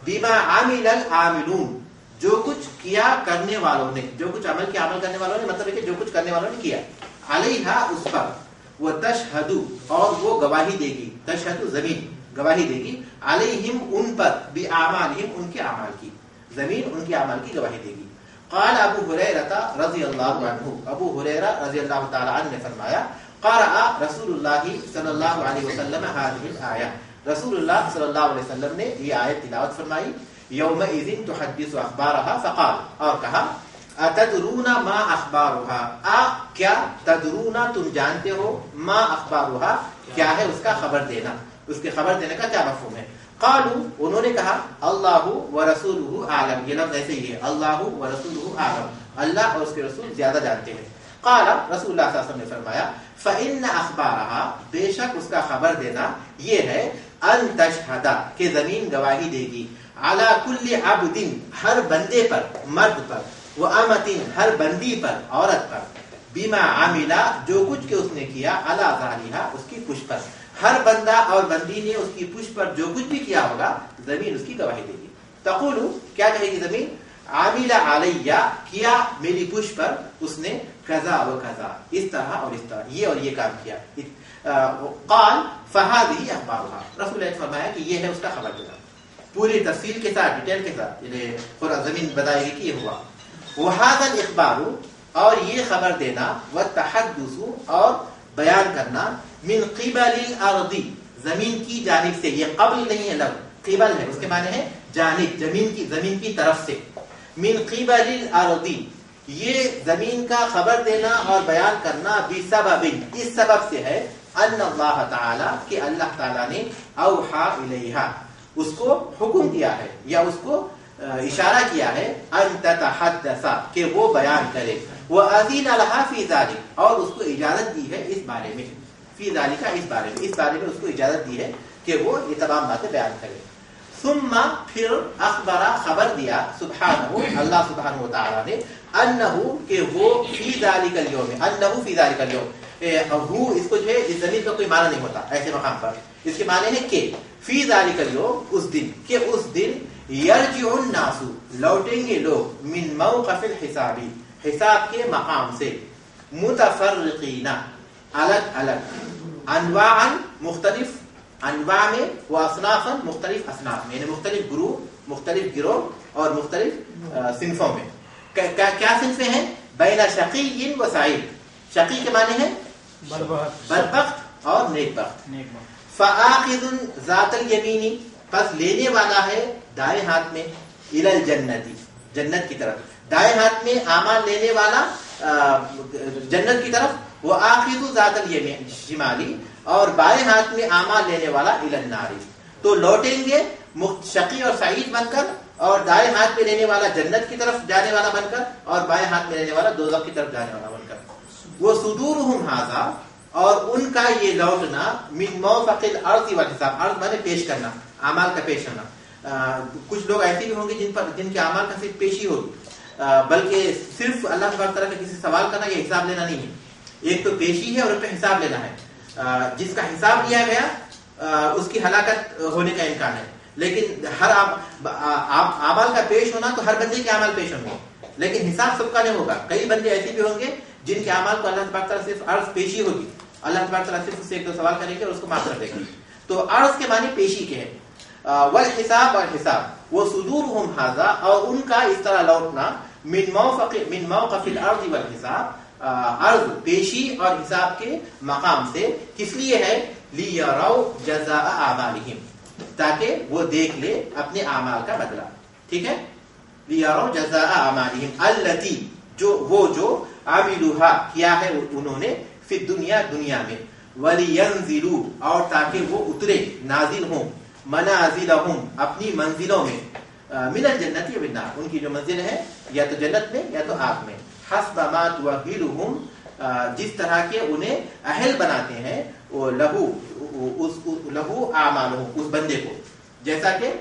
بما عمل العاملون جو کچھ کیا کرنے والوں نے, جو کچھ عمل کیا عمل کرنے والوں نے, مطلب ہے کہ جو کچھ کرنے والوں نے کیا, علیہا اس پر, وتشہد اور وہ گواہی دے گی, تشہد زمین گواہی دے گی, علیہم ان پر, باعمالہم ان کے اعمال کی, زمین ان کے اعمال کی گواہی دے گی. قال ابو ہریرہ رضی اللہ عنہ, ابو ہریرہ رضی اللہ تعالی عنہ نے فرمایا, قرأ رسول اللہ صلی اللہ علیہ وسلم هذه الآیہ, رسول اللہ صلی اللہ علیہ وسلم نے یہ آیت تلاوت فرمائی. یومئذ تحدث اخبارها فقال, اور کہا, اتدرون ما اخبارها, کیا, تدرون تم جانتے ہو, ما اخبارها کیا ہے اس کا خبر دینا, اس کے خبر دینے کا کیا مفہوم ہے. قالوا, انہوں نے کہا, اللہ ورسولہ اعلم, یہ لفظ ایسے ہی ہے, اللہ ورسولہ اعلم, اللہ اور اس کے رسول زیادہ جانتے ہیں. قال, رسول اللہ صلی اللہ علیہ وسلم نے فرمایا, فإن اخبارها, بے شک اس کا خبر دینا یہ ہے, ان تشہد کہ زمین گواہی دے گی, علی کل عبد ہر بندے پر, مرد پر, وامۃ ہر بندی پر, عورت پر, بما عمل جو کچھ کہ اس نے کیا, علی ظہرها اس کی پشت پر, ہر بندہ اور بندی نے اس کی پشت پر جو کچھ بھی کیا ہوگا زمین اس کی گواہی دے گی. تقول, کیا کہے گی زمین, عامل علیہ کیا میری پشت پر اس نے, کذا و کذا اس طرح اور اس طرح, یہ اور یہ کام کیا. قال فهذه اخبارها, رسول اللہ نے فرمایا کہ یہ ہے اس کا خبر دینا, پوری تفصیل کے ساتھ, ڈیٹیل کے ساتھ, یعنی پورا زمین بتائے گی کہ یہ ہوا. وهذا الاخبار, اور یہ خبر دینا, والتحدث اور بیان کرنا, من قبل الارض زمین کی جانب سے, یہ قبل نہیں ہے لفظ, قبل ہے, اس کے معنی ہے جانب, زمین کی طرف سے, من قبل الارض یہ زمین کا خبر دینا اور بیان کرنا, بسبب اس سبب سے ہے, ان اللہ تعالی کہ اللہ تعالی نے, اوحا الیہا اس کو حکم دیا ہے یا اس کو اشارہ کیا ہے, ان تتحدث کہ وہ بیان کرے, واذن لها فی ذلک اور اس کو اجازت دی ہے اس بارے میں, فی ذالک اس بارے میں اس کو اجازت دی ہے کہ وہ یہ تمام باتیں بیان کرے. ثم پھر اخبر خبر دیا, سبحانہ اللہ سبحانہ و تعالی نے, انہ کہ وہ فی ذالک الیوم, انہ فی ذالک الیوم, وہ اس کو جو ہے اس زمین کا کوئی معنی نہیں ہوتا ایسے مقام پر, اس کے معنی ہے کہ فی ذالک الیوم اس دن, کہ اس دن, یرجع الناس لوٹیں گے لوگ, من موقف الحساب حساب کے مقام سے, متفرقین الگ الگ, انواعا مختلف انواع میں, و اصنافا مختلف اصناف میں, یعنی مختلف گروہ, مختلف گروہ, اور مختلف صنفوں میں. کیا صنفیں ہیں؟ بین شقی و سعید. شقی کے معنی ہے بدبخت اور نیک بخت. فآخذ ذات الیمین، پس لینے والا ہے دائیں ہاتھ میں، الی الجنتی، جنت کی طرف. دائیں ہاتھ میں اعمال لینے والا جنت کی طرف. وآخذ ذات الیمین شمالی، اور بائیں ہاتھ میں اعمال لینے والا الی النار. تو لوٹیں گے شقی اور سعید بن کر، اور دائیں ہاتھ میں لینے والا جنت کی طرف جانے والا بن کر، اور بائیں ہاتھ میں لینے والا دوزخ کی طرف جانے والا بن کر. وہ صدورہم ھذا، اور ان کا یہ لوٹنا من موفق الارض والحساب. ارض مانے پیش کرنا، اعمال کا پیش ہونا. کچھ لوگ ایسے بھی ہوں گے جن کے اعمال کا صرف پیشی ہوگی، بلکہ صرف اللہ تبارک تعالیٰ کا کسی سوال کرنا یا حساب لینا نہیں ہے. ایک تو پیشی ہے اور ایک پہ حساب لینا ہے. جس کا حساب لیا گیا اس کی ہلاکت ہونے کا امکان ہے. لیکن ہر اعمال کا پیش ہونا تو ہر بندے کے اعمال پیش ہوں گے، لیکن حساب سب کا نہیں ہوگا. کئی بندے ایسے بھی ہوں گے جن کے اعمال کو اللہ تبارک تعالیٰ صرف عرض پیشی ہوگی، اللہ تبارک تعالیٰ صرف اس سے ایک دو سوال کریں گے اور اس کو معاف کر دے گا. تو عرض کے معنی پیشی کے ہے. والحساب، اور حساب. وہ صدورہم ھذا، اور ان کا اس طرح لوٹنا من موقف الارض والحساب، عرض پیشی اور حساب کے مقام سے. کس لیے ہے؟ لیروا جزاء اعمالہم، تاکہ وہ دیکھ لے اپنے اعمال کا بدلہ. ٹھیک ہے؟ لیروا جزاء اعمالہم التی، جو عملوہا کیا ہے انہوں نے، فی الدنیا دنیا میں. ولینزلوا، اور تاکہ وہ اترے نازل ہوں، منازلہم اپنی منزلوں میں، من الجنت والنار، ان کی جو منزل ہے یا تو جنت میں یا تو آگ میں. حسب ما توہلہم، جس طرح کے انہیں اہل بناتے ہیں، وہ لہو اعمالہم، اس بندے کو، جیسا کہ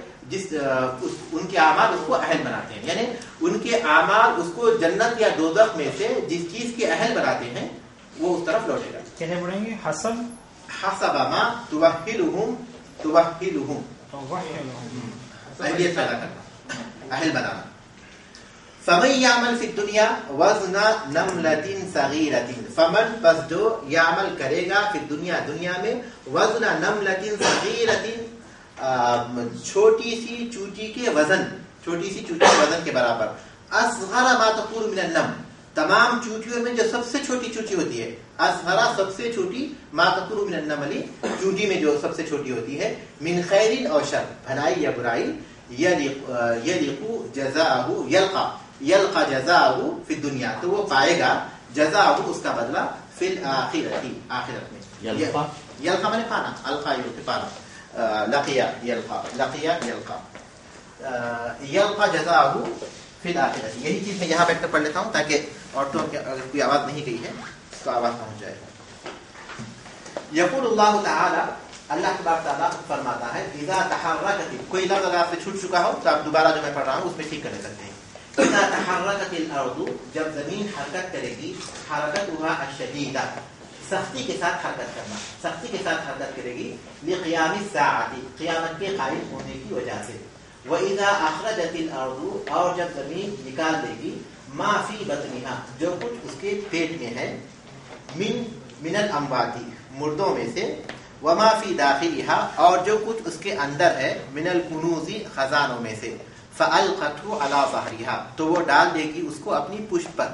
ان کے اعمال اس کو اہل بناتے ہیں. یعنی ان کے اعمال اس کو جنت یا دوزخ میں سے جس چیز کے اہل بناتے ہیں وہ اس طرف لوٹے گا. کیسے پڑھیں گے؟ حسب ما توہلہم، اہلیت پیدا کرنا، اہل بنانا. فمن یعمل فی الدنیا وزن نملۃ صغیرۃ، فمن، پس جو یعمل کرے گا فی الدنیا دنیا میں، وزن نملۃ صغیرۃ، چھوٹی سی چوٹی کے وزن، چھوٹی سی چوٹی کے وزن کے برابر. اصغر ما تکون من النمل، تمام چوٹیوں میں جو سب سے چھوٹی چوٹی ہوتی ہے. اصغر سب سے چھوٹی، ما تکون من النمل چوٹی میں جو سب سے چھوٹی ہوتی ہے. من خیر اور شر، بھلائی یا برائی. یلق جزاءہ، یلقى جزاءہ فی الدنیا، تو وہ پائے گا جزاءہ اس کا بدلہ، فی الآخرۃ، آخرت میں. یلقى میں نے پانا، القى یہ پانا، لقیا یلقى، یلقى جزاءہ فی الآخرۃ. یہی چیز میں یہاں بیٹھ کر پڑھ لیتا ہوں تاکہ عورتوں کے اگر کوئی آواز نہیں گئی ہے تو آواز پہنچ جائے گا. یقول اللہ تعالی، اللہ تبارک تعالیٰ فرماتا ہے، اذا تحرکت، کوئی لفظ اگر آپ سے چھوٹ چکا ہو تو آپ دوبارہ جو میں پڑھ رہا ہوں اس میں ٹھیک کر سکتے ہیں. اذا تحرکت الارض، جب زمین حرکت کرے گی، حرکتها الشدیدہ، سختی کے ساتھ حرکت کرنا، سختی کے ساتھ حرکت کرے گی. لقیام الساعۃ، قیامت کے قائم ہونے کی وجہ سے. وَإِذَا أَخْرَجَتِ الْأَرْضُ، اور جب زمین نکال دے گی، مَا فِي بَطْنِهَا، جو کچھ اس کے پیٹ میں ہے، من الْأَمْوَاتِ، مردوں میں سے، وَمَا فِي دَاخِلِهَا، اور جو کچھ اس کے اندر ہے، من الْكُنُوزِ، خزانوں میں سے. فَأَلْقَتْهُ عَلَى ظَهْرِهَا، تو وہ ڈال دے گی اس کو اپنی پشت پر.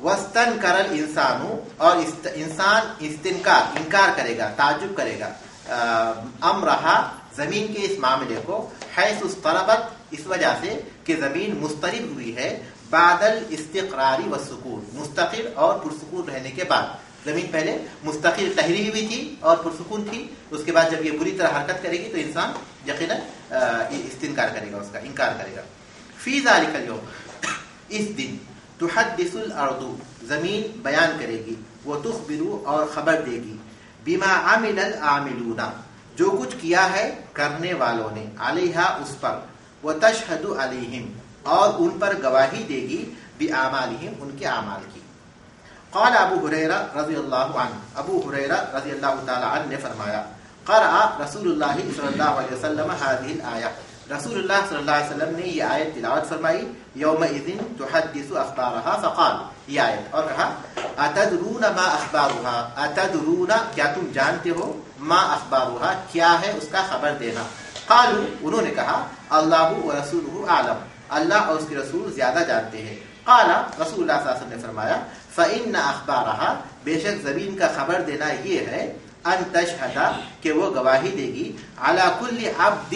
وَاسْتَنْكَرَ الْإِنسَانُ، اور انسان استنکار، انکار کرے گا، تعجب کرے گا، امرها، زمین کے اس معاملے کو، حیث اضطربت، اس وجہ سے کہ زمین مضطرب ہوئی ہے، بعد الاستقرار والسکون، مستقر اور پرسکون رہنے کے بعد. زمین پہلے مستقل ٹہری ہوئی تھی اور پرسکون تھی، اس کے بعد جب یہ بری طرح حرکت کرے گی تو انسان یقیناً استنکار کرے گا، اس کا انکار کرے گا. فی ذالک اليوم، اس دن، تحدث الارض، زمین بیان کرے گی، وتخبر، اور خبر دے گی، بما عمل العاملون، جو کچھ کیا ہے کرنے والوں نے، علیہا، اس پر، وتشہد علیہم، اور ان پر گواہی دے گی، بأعمالہم، ان کے اعمال کی. قال ابو ہریرہ رضی اللہ عنہ، ابو ہریرہ رضی اللہ تعالی عنہ نے فرمایا، قرأ رسول اللہ صلی اللہ علیہ وسلم هذه الآیہ، رسول اللہ صلی اللہ علیہ وسلم نے یہ آیت تلاوت فرمائی. یومئذ تحدث اخبارها، فقال، یہ آیت، اور کہا، اتدرون ما اخبارها، اتدرون، کیا تم جانتے ہو، ما اخبارها، کیا ہے اس کا خبر دینا. قالوا، انہوں نے کہا، اللہ و رسولہ اعلم، اللہ اور اس کے رسول زیادہ جانتے ہیں. قال رسول اللہ صلی اللہ علیہ وسلم نے فرمایا فإن اخبارها، بے شک زمین کا خبر دینا یہ ہے، ان تشہد کہ وہ گواہی دے گی، علی کل عبد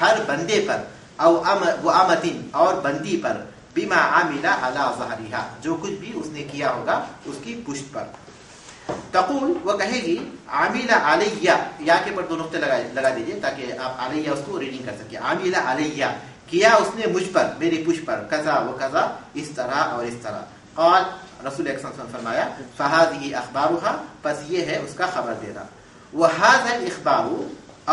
ہر بندے پر، او امۃ اور بندی پر، بما عمل علی ظہرها جو کچھ بھی اس نے کیا ہوگا اس کی پشت پر. تقول وہ کہے گی عامل علیہ، یا کے پر دو نقطے لگا دیجئے تاکہ آپ علیہ اس کو ریڈنگ کر سکیں. عامل علیہ کیا اس نے مجھ پر، میری پشت پر، کذا و کذا، اس طرح اور اس طرح. قال رسول اکرم صلی اللہ علیہ وسلم فرمایا فہذه اخبارها، پس یہ ہے اس کا خبر دینا. وهذا الاخبار،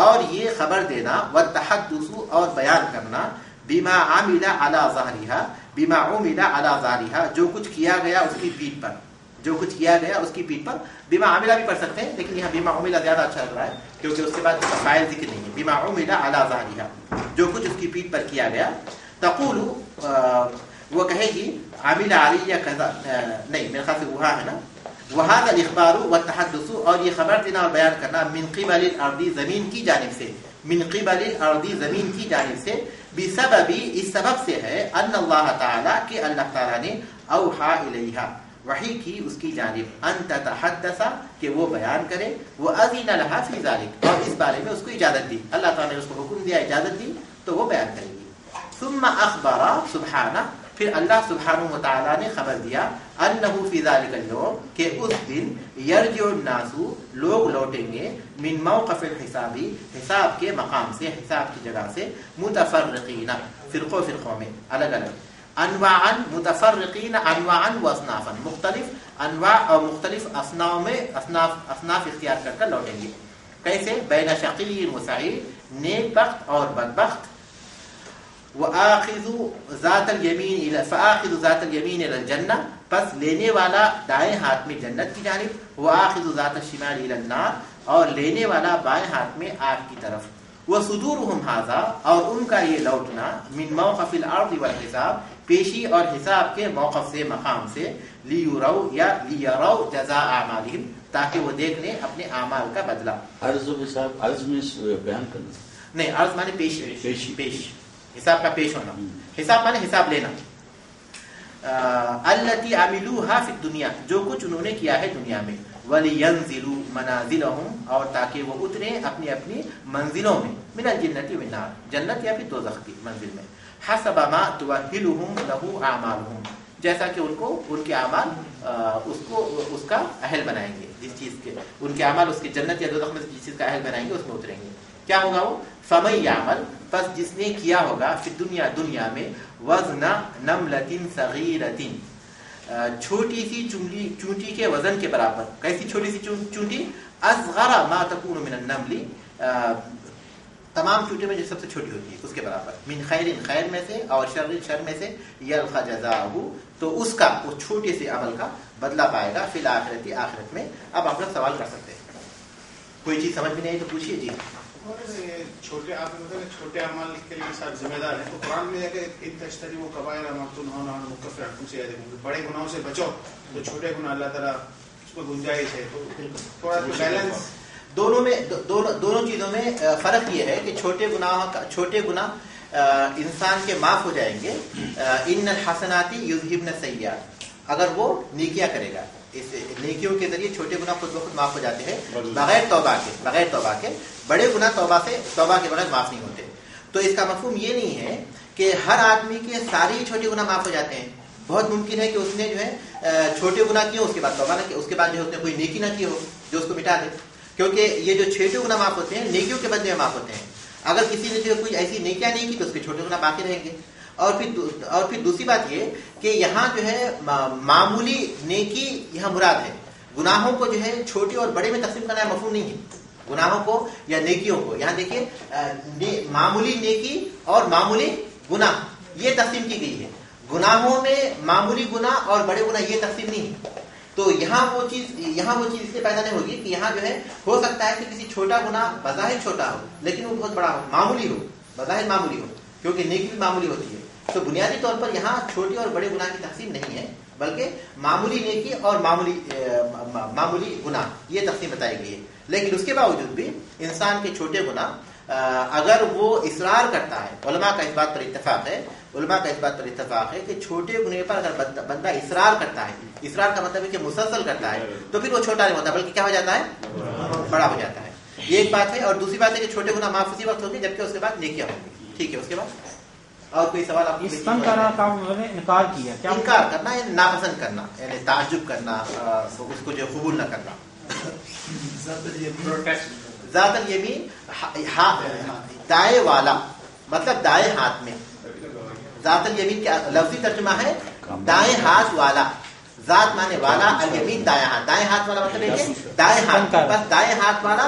اور یہ خبر دینا، والتحدث اور بیان کرنا، بما عمل علی ظہرها، بما عمل علی ظہرها جو کچھ کیا گیا اس کی پیٹھ پر، جو کچھ کیا گیا اس کی پیٹھ پر. بما عمل بھی پڑھ سکتے ہیں لیکن یہاں بما عمل زیادہ اچھا لگ رہا ہے کیونکہ اس کے بعد فاعل ذکر نہیں ہے. بما عمل علی ظہرها جو کچھ اس کی پیٹھ پر کیا گیا. تقول وہ کہے گی عامل علیہ کذا، نہیں میرے خیال سے وہاں ہے نا. وهذا الاخبار والتحدث، اور یہ خبر دینا اور بیان کرنا، من قبل الارض زمین کی جانب سے، من قبل الارض زمین کی جانب سے، بسبب اس سبب سے ہے، ان اللہ تعالی کہ اللہ تعالی نے اوحا الیہا وحی کی اس کی جانب، ان تتحدث کہ وہ بیان کرے، واذن لها فی ذلک اور اس بارے میں اس کو اجازت دی، اللہ تعالی نے اس کو حکم دیا، اجازت دی تو وہ بیان کرے گی. ثم اخبر سبحانہ، پھر اللہ سبحانہ وتعالی نے خبر دیا، انہ فی ذلک اليوم کہ اس دن، یرجع الناس لوگ لوٹیں گے، من موقف الحساب حساب کے مقام سے، حساب کی جگہ سے، متفرقین فرقوں فرقوں میں، الگ الگ، انواعا متفرقین انواعا و اصنافا مختلف انواع اور مختلف اصناف میں اصناف اختیار کر کر لوٹیں گے. کیسے؟ بین شقی و سعید، نیک بخت اور بدبخت. وآخذ ذات الیمین فآخذ ذات الیمین الی الجنہ، پس لینے والا دائیں ہاتھ میں جنت کی جانب، وآخذ ذات الشمال الی النار، اور لینے والا بائیں ہاتھ میں آگ کی طرف. وصدورهم هذا، اور ان کا یہ لوٹنا، من موقف الارض والحساب، پیشی اور حساب کے موقف سے، مقام سے، لیروا یا لیروا جزاء اعمالهم، تاکہ وہ دیکھ لیں اپنے اعمال کا بدلہ. عرض و حساب، عرض میں بیان کرنا نہیں، عرض مانے پیش حساب کا پیش ہونا، حساب مانے حساب لینا. التی عملوها فی الدنیا، جو کچھ انہوں نے کیا ہے دنیا میں. وَلِيَنزِلُوا مَنَازِلَهُمْ، اور تاکہ وہ اتریں اپنی اپنی منزلوں میں، من الجنت والنار، جنت یا پھر دوزخ کی منزل میں. حسب ما تؤهلهم له اعمالهم، جیسا کہ ان کو ان کے اعمال اس کا اہل بنائیں گے، جس چیز کے ان کے اعمال اس کی جنت یا دوزخ میں جس چیز کا اہل بنائیں گے اس میں اتریں گے. کیا ہوگا وہ؟ فَمَن يَعْمَلْ، پس جس نے کیا ہوگا، فی الدنیا دنیا میں، وزن نملۃ صغیرۃ چھوٹی سی چونٹی کے وزن کے برابر. کیسی چھوٹی سی چونٹی؟ اصغر ما تکون من النمل، تمام چونٹیوں میں جو سب سے چھوٹی ہوتی ہے اس کے برابر. من خیر، خیر میں سے، اور شر، شر میں سے، یلقى جزاءہ، تو اس کا اس چھوٹے سے عمل کا بدلہ پائے گا، فی الآخرۃ، آخرت میں. اب آپ لوگ سوال کر سکتے ہیں، کوئی چیز سمجھ میں نہیں آئی تو پوچھیے. جی چھوٹے آپ نے بتایا چھوٹے اعمال کے لیے سب ذمہ دار ہیں، تو قرآن میں ہے کہ ان تجتنبوا کبائر ما تنہون عنہ نکفر عنکم سیئاتکم، بڑے گناہوں سے بچو تو چھوٹے گناہ اللہ تعالیٰ اس میں گنجائش ہے. تو تھوڑا بیلنس دونوں میں، دونوں چیزوں میں فرق یہ ہے کہ چھوٹے گناہ انسان کے معاف ہو جائیں گے. ان الحسنات یذہبن السیئات، اگر وہ نیکیاں کرے گا، اس نیکیوں کے ذریعے چھوٹے گناہ خود بخود معاف ہو جاتے ہیں بغیر توبہ کے. بڑے گناہ توبہ کے بغیر معاف نہیں ہوتے. تو اس کا مفہوم یہ نہیں ہے کہ ہر آدمی کے سارے چھوٹے گناہ معاف ہو جاتے ہیں. بہت ممکن ہے کہ اس نے جو ہے چھوٹے گناہ کیے، اس کے بعد توبہ نہ کی، اس کے بعد جو ہے اس نے کوئی نیکی نہ کی ہو جو اس کو مٹا دے. کیونکہ یہ جو چھوٹے گناہ معاف ہوتے ہیں نیکیوں کے بدلے میں معاف ہوتے ہیں. اگر کسی نے جو کوئی ایسی نیکیاں نہیں کی تو اس کے چھوٹے گناہ باقی رہیں گے. اور پھر دوسری بات یہ کہ یہاں جو ہے معمولی نیکی یہاں مراد ہے. گناہوں کو جو ہے چھوٹے اور بڑے میں تقسیم کرنا مفہوم نہیں ہے. گناہوں کو یا نیکیوں کو یہاں دیکھیے، معمولی نیکی اور معمولی گناہ یہ تقسیم کی گئی ہے. گناہوں میں معمولی گناہ اور بڑے گناہ یہ تقسیم نہیں ہے. تو یہاں وہ چیز اس لیے پیدا نہیں ہوگی کہ یہاں جو ہے ہو سکتا ہے کہ کسی چھوٹا گناہ بظاہر چھوٹا ہو لیکن وہ بہت بڑا ہو، معمولی ہو، بظاہر معمولی ہو، کیونکہ نیکی بھی معمولی ہوتی ہے. تو بنیادی طور پر یہاں چھوٹے اور بڑے گناہ کی تقسیم نہیں ہے، بلکہ معمولی نیکی اور معمولی گناہ یہ تقسیم بتائی گئی ہے. لیکن اس کے باوجود بھی انسان کے چھوٹے گناہ اگر وہ اصرار کرتا ہے، علماء کا اس بات پر اتفاق ہے کہ چھوٹے گناہ پر اگر بندہ اصرار کرتا ہے، اصرار کا مطلب ہے کہ مسلسل کرتا ہے، تو پھر وہ چھوٹا نہیں ہوتا بلکہ کیا ہو جاتا ہے، بڑا ہو جاتا ہے. یہ ایک بات ہے. اور دوسری بات ہے کہ چھوٹے گناہ معاف اسی وقت ہوگی جبکہ اس کے بعد نیکیاں ہوں گی. ٹھیک ہے. اس کے بعد اور کوئی سوال آپ انکار کیا، انکار کرنا یعنی ناپسند کرنا، یعنی تعجب کرنا، اس کو جو قبول نہ کرنا. ذات الیمین دائیں والا مطلب دائیں ہاتھ میں. ذات الیمین کا لفظی ترجمہ ہے دائیں ہاتھ والا. ذات مانے والا، الیمین دائیں ہاتھ. دائیں ہاتھ والا مطلب ہے کہ دائیں ہاتھ، بس دائیں ہاتھ والا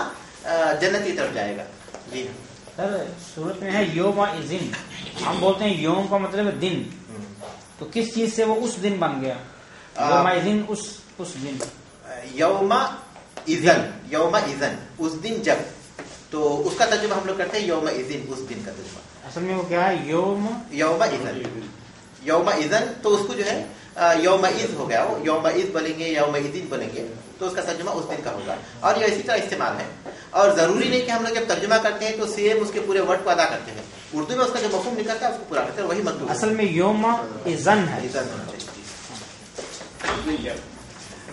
جنت کی طرف جائے گا. جی سر صورت میں ہے یوم اذن، ہم بولتے ہیں یوم کا مطلب ہے دن، تو کس چیز سے وہ اس دن بن گیا؟ یوم اذن اس دن، یوم اذن اس دن جب، تو اس کا ترجمہ ہم لوگ کرتے ہیں یوم اذن اس دن کا ترجمہ. اصل میں وہ کیا ہے یوم اذن تو اس کو جو ہے یوم اذ ہو گیا، وہ یوم اذ بولیں گے، یوم اذن بولیں گے، تو اس کا ترجمہ اس دن کا ہوگا. اور یہ اسی طرح استعمال ہے. اور ضروری نہیں کہ ہم لوگ جب ترجمہ کرتے ہیں تو سیم اس کے پورے ورڈ کو ادا کرتے ہیں. اردو میں اس کا جو مفہوم نکلتا ہے اس کو پورا کرتے ہیں، وہی مطلب اصل میں یوم اذن ہے.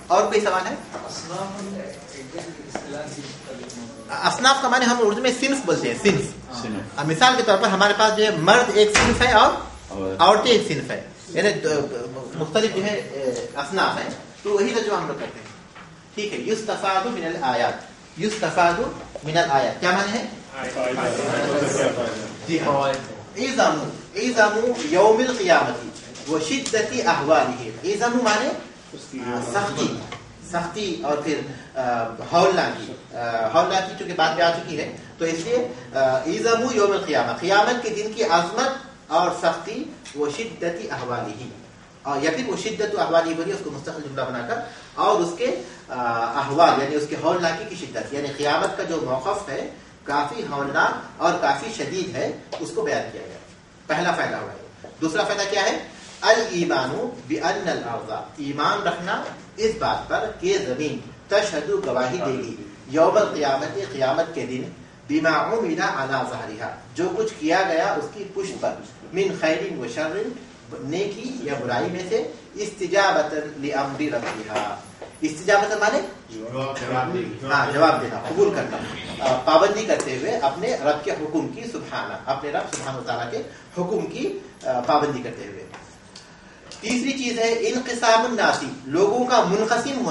اور کوئی سوال ہے؟ اصناف کا معنی ہم اردو میں صنف بولتے ہیں. صنف مثال کے طور پر ہمارے پاس جو ہے مرد ایک صنف ہے اور عورتیں ایک صنف ہے، یعنی مختلف جو ہے اصناف ہیں، تو وہی ترجمہ ہم لوگ کرتے ہیں. ٹھیک ہے. یستفاد من الآیات، یستفاد من الآیات کیا معنی ہے؟ جی ہاں. اعظم یوم القیامت وشدت احوالہ. اعظم معنی سختی اور پھر ہولناکی چونکہ بات میں آ چکی ہے تو اس لیے اعظم یوم القیامہ، قیامت کے دن کی عظمت اور سختی، وہ شدت احوالہ، یا پھر وہ شدت احوالہ بولیے اس کو مستقل جملہ بنا کر، اور اس کے احوال یعنی اس کے ہولناکی کی شدت، یعنی قیامت کا جو موقف ہے کافی ہولناک اور کافی شدید ہے، اس کو بیان کیا گیا. پہلا فائدہ ہوا ہے. دوسرا فائدہ کیا ہے؟ الایمان بان الارض، ایمان رکھنا اس بات پر کہ زمین تشہد گواہی دے گی، یوم القیامت قیامت کے دن، بما عمل علی ظہرها جو کچھ کیا گیا اس کی پشت پر، من خیر و شر نیکی یا برائی میں سے، استجابۃ لامر ربها. استجابت مانے جواب دینا، قبول کرنا، پابندی کرتے ہوئے اپنے رب کے حکم کی، سبحانہ اپنے رب سبحانہ وتعالی کے حکم کی پابندی کرتے ہوئے. تیسری چیز ہے انقسام الناس، لوگوں کا منقسم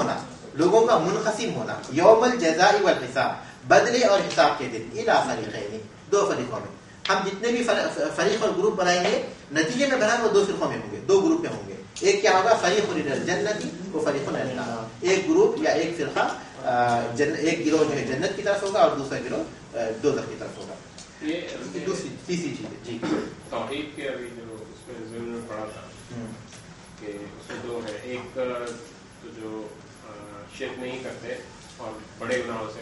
ہونا، یوم الجزاء والحساب بدلے اور حساب کے دن، الی فریقین دو فریقوں میں. ہم جتنے بھی فریق اور گروپ بنائیں گے نتیجے میں بنائیں وہ دو فرقوں میں ہوں گے، دو گروپ میں ہوں گے. ایک کیا ہوگا؟ فریق الجنتی و فریق النار. ایک گروپ یا ایک فرقہ ایک گروہ جو ہے جنت کی طرف ہوگا اور دوسرا گروہ دوزخ کی طرف ہوگا. یہ تیسری چیز ہے. جی توحید کے ابھی جو اس میں ضمن میں پڑھا تھا کہ اس میں دو ہے، ایک تو جو شرک نہیں کرتے اور بڑے گناہوں سے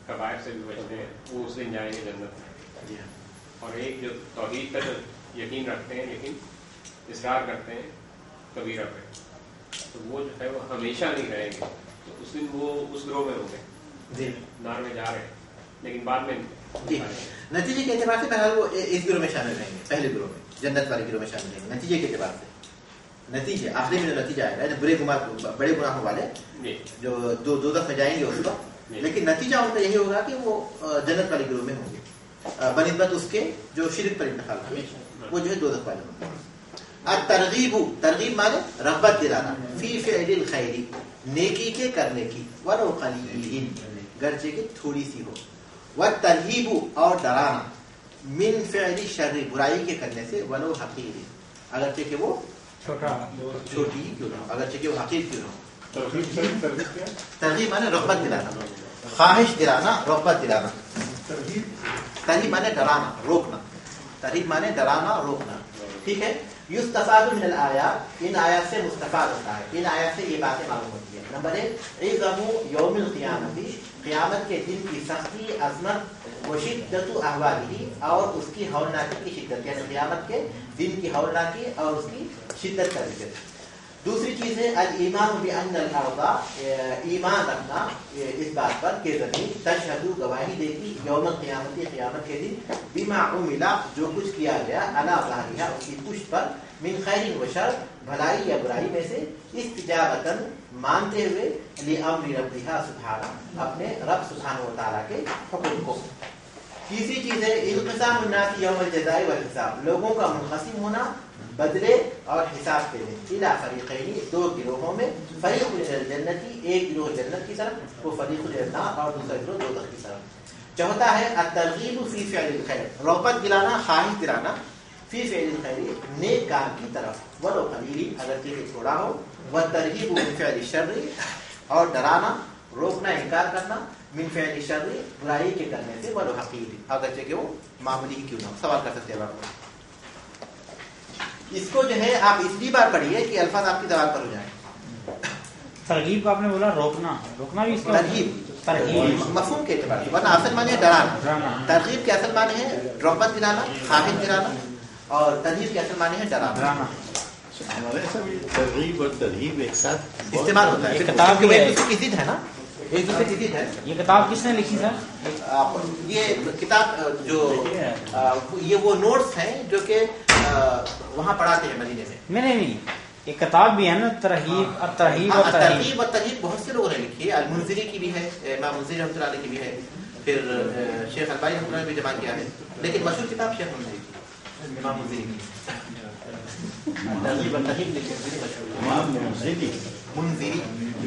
کبائر سے بھی بچتے ہیں وہ اس دن جائیں گے جنت میں. اور ایک جو توحید کا جو یقین رکھتے ہیں لیکن اصرار کرتے ہیں کبیرہ پہ، تو وہ جو ہے وہ ہمیشہ نہیں رہیں گے. تو اس دن وہ اس گروہ میں ہوں گے، جی نار میں جا رہے ہیں لیکن بعد میں جی نتیجے کے اعتبار سے بہرحال وہ اس گروہ میں شامل رہیں گے، پہلے گروہ میں، جنت والے گروہ میں شامل رہیں گے نتیجے کے اعتبار سے. نتیجے آخری میں جو نتیجہ آئے گا بڑے گناہوں والے جو دوزخ میں جائیں گے اس وقت، لیکن نتیجہ ان کا یہی ہوگا کہ وہ جنت والے گروہ میں ہوں گے بنسبت اس کے جو شرک پر انتقال کیے وہ جو ہے دوزخ والے ہوں گے. ترغیب مانے رغبت دلانا، فی فعل الخیر نیکی کے کرنے کی، ولو قلیل گرچہ کہ تھوڑی سی ہو، والترہیب اور ڈرانا، من فعل الشر برائی کے کرنے سے، ولو حقیر اگرچہ کہ وہ چھوٹی کیوں نہ ہو، اگرچہ کہ وہ حقیر کیوں نہ ہو. ترغیب مانے رغبت دلانا، خواہش دلانا، رغبت دلانا. ترغیب مانے ڈرانا روکنا، ترغیب مانے ڈرانا روکنا. ٹھیک ہے. یستفاد من الآیات، ان آیات سے مستفاد ہوتا ہے، ان آیات سے یہ باتیں معلوم ہوتی ہیں. نمبر 1 عظم یوم القیامت، قیامت کے دن کی سختی، عظمت، وشدت احوالہ اور اس کی ہولناکی کی شدت، یعنی قیامت کے دن کی ہولناکی اور اس کی شدت کا ذکر. دوسری چیز ہے الایمان بان الارض، ایمان رکھنا اس بات پر کہ زمین تشہد گواہی دے گی یوم القیامت، قیامت کے دن، بما عمل جو کچھ کیا گیا علی ظاہرہا اس کی پشت پر، من خیر و شر بھلائی یا برائی میں سے، استجابتاً مانتے ہوئے، لامر ربها سبحانہ اپنے رب سبحانہ و تعالیٰ کے حکم کو۔ تیسری چیز ہے انقسام الناس یوم الجزاء والحساب، لوگوں کا منقسم ہونا بدلے اور حساب کے دن، الی فریقین دو گروہوں میں، فریق الی الجنتی ایک گروہ جنت کی طرف، وہ فریق الی النار اور دوسرا گروہ دوزخ کی طرف۔ چوتھا ہے الترغیب فی فعل الخیر، رغبت دلانا، خواہش دلانا، فی فعل الخیر نیک کام کی طرف، ولو قلیل اگر کہ تھوڑا ہو، والترغیب من فعل الشر اور ڈرانا، روکنا، انکار کرنا، من فعل الشر برائی کے کرنے سے، ولو حقیر اگرچہ کہ وہ معمولی ہی کیوں نہ ہو۔ سوال کر سکتے ہیں آپ اس کو جو ہے آپ اس لیے بار پڑھیے کہ الفاظ آپ کی زبان پر ہو جائیں۔ ترغیب کو آپ نے بولا روکنا، روکنا بھی اس کا ترغیب مفہوم کے اعتبار سے، ورنہ اصل معنی ہے ڈرانا۔ ترغیب کے اصل معنی ہے رغبت دلانا، خواہش دلانا، اور ترغیب کے اصل معنی ہے ڈرانا۔ ہمارے سب ترغیب اور ترغیب ایک ساتھ استعمال ہوتا ہے، کتاب کیونکہ ایک دوسرے کی ضد ہے نا، ایک دوسرے کی ضد ہے۔ یہ کتاب کس نے لکھی سر؟ یہ کتاب جو یہ وہ نوٹس ہیں جو کہ وہاں پڑھاتے ہیں مدینے میں۔ نہیں، یہ کتاب بھی ہے نا، ترغیب اور ترہیب اور ترغیب اور ترہیب بہت سے لوگوں نے لکھی ہے، المنذری کی بھی ہے، امام منذری رحمۃ اللہ علیہ کی بھی ہے، پھر شیخ البانی رحمۃ اللہ نے بھی جمع کیا ہے، لیکن مشہور کتاب شیخ منذری کی، امام منذری کی ترغیب اور ترہیب لکھی، مشہور امام منذری منذری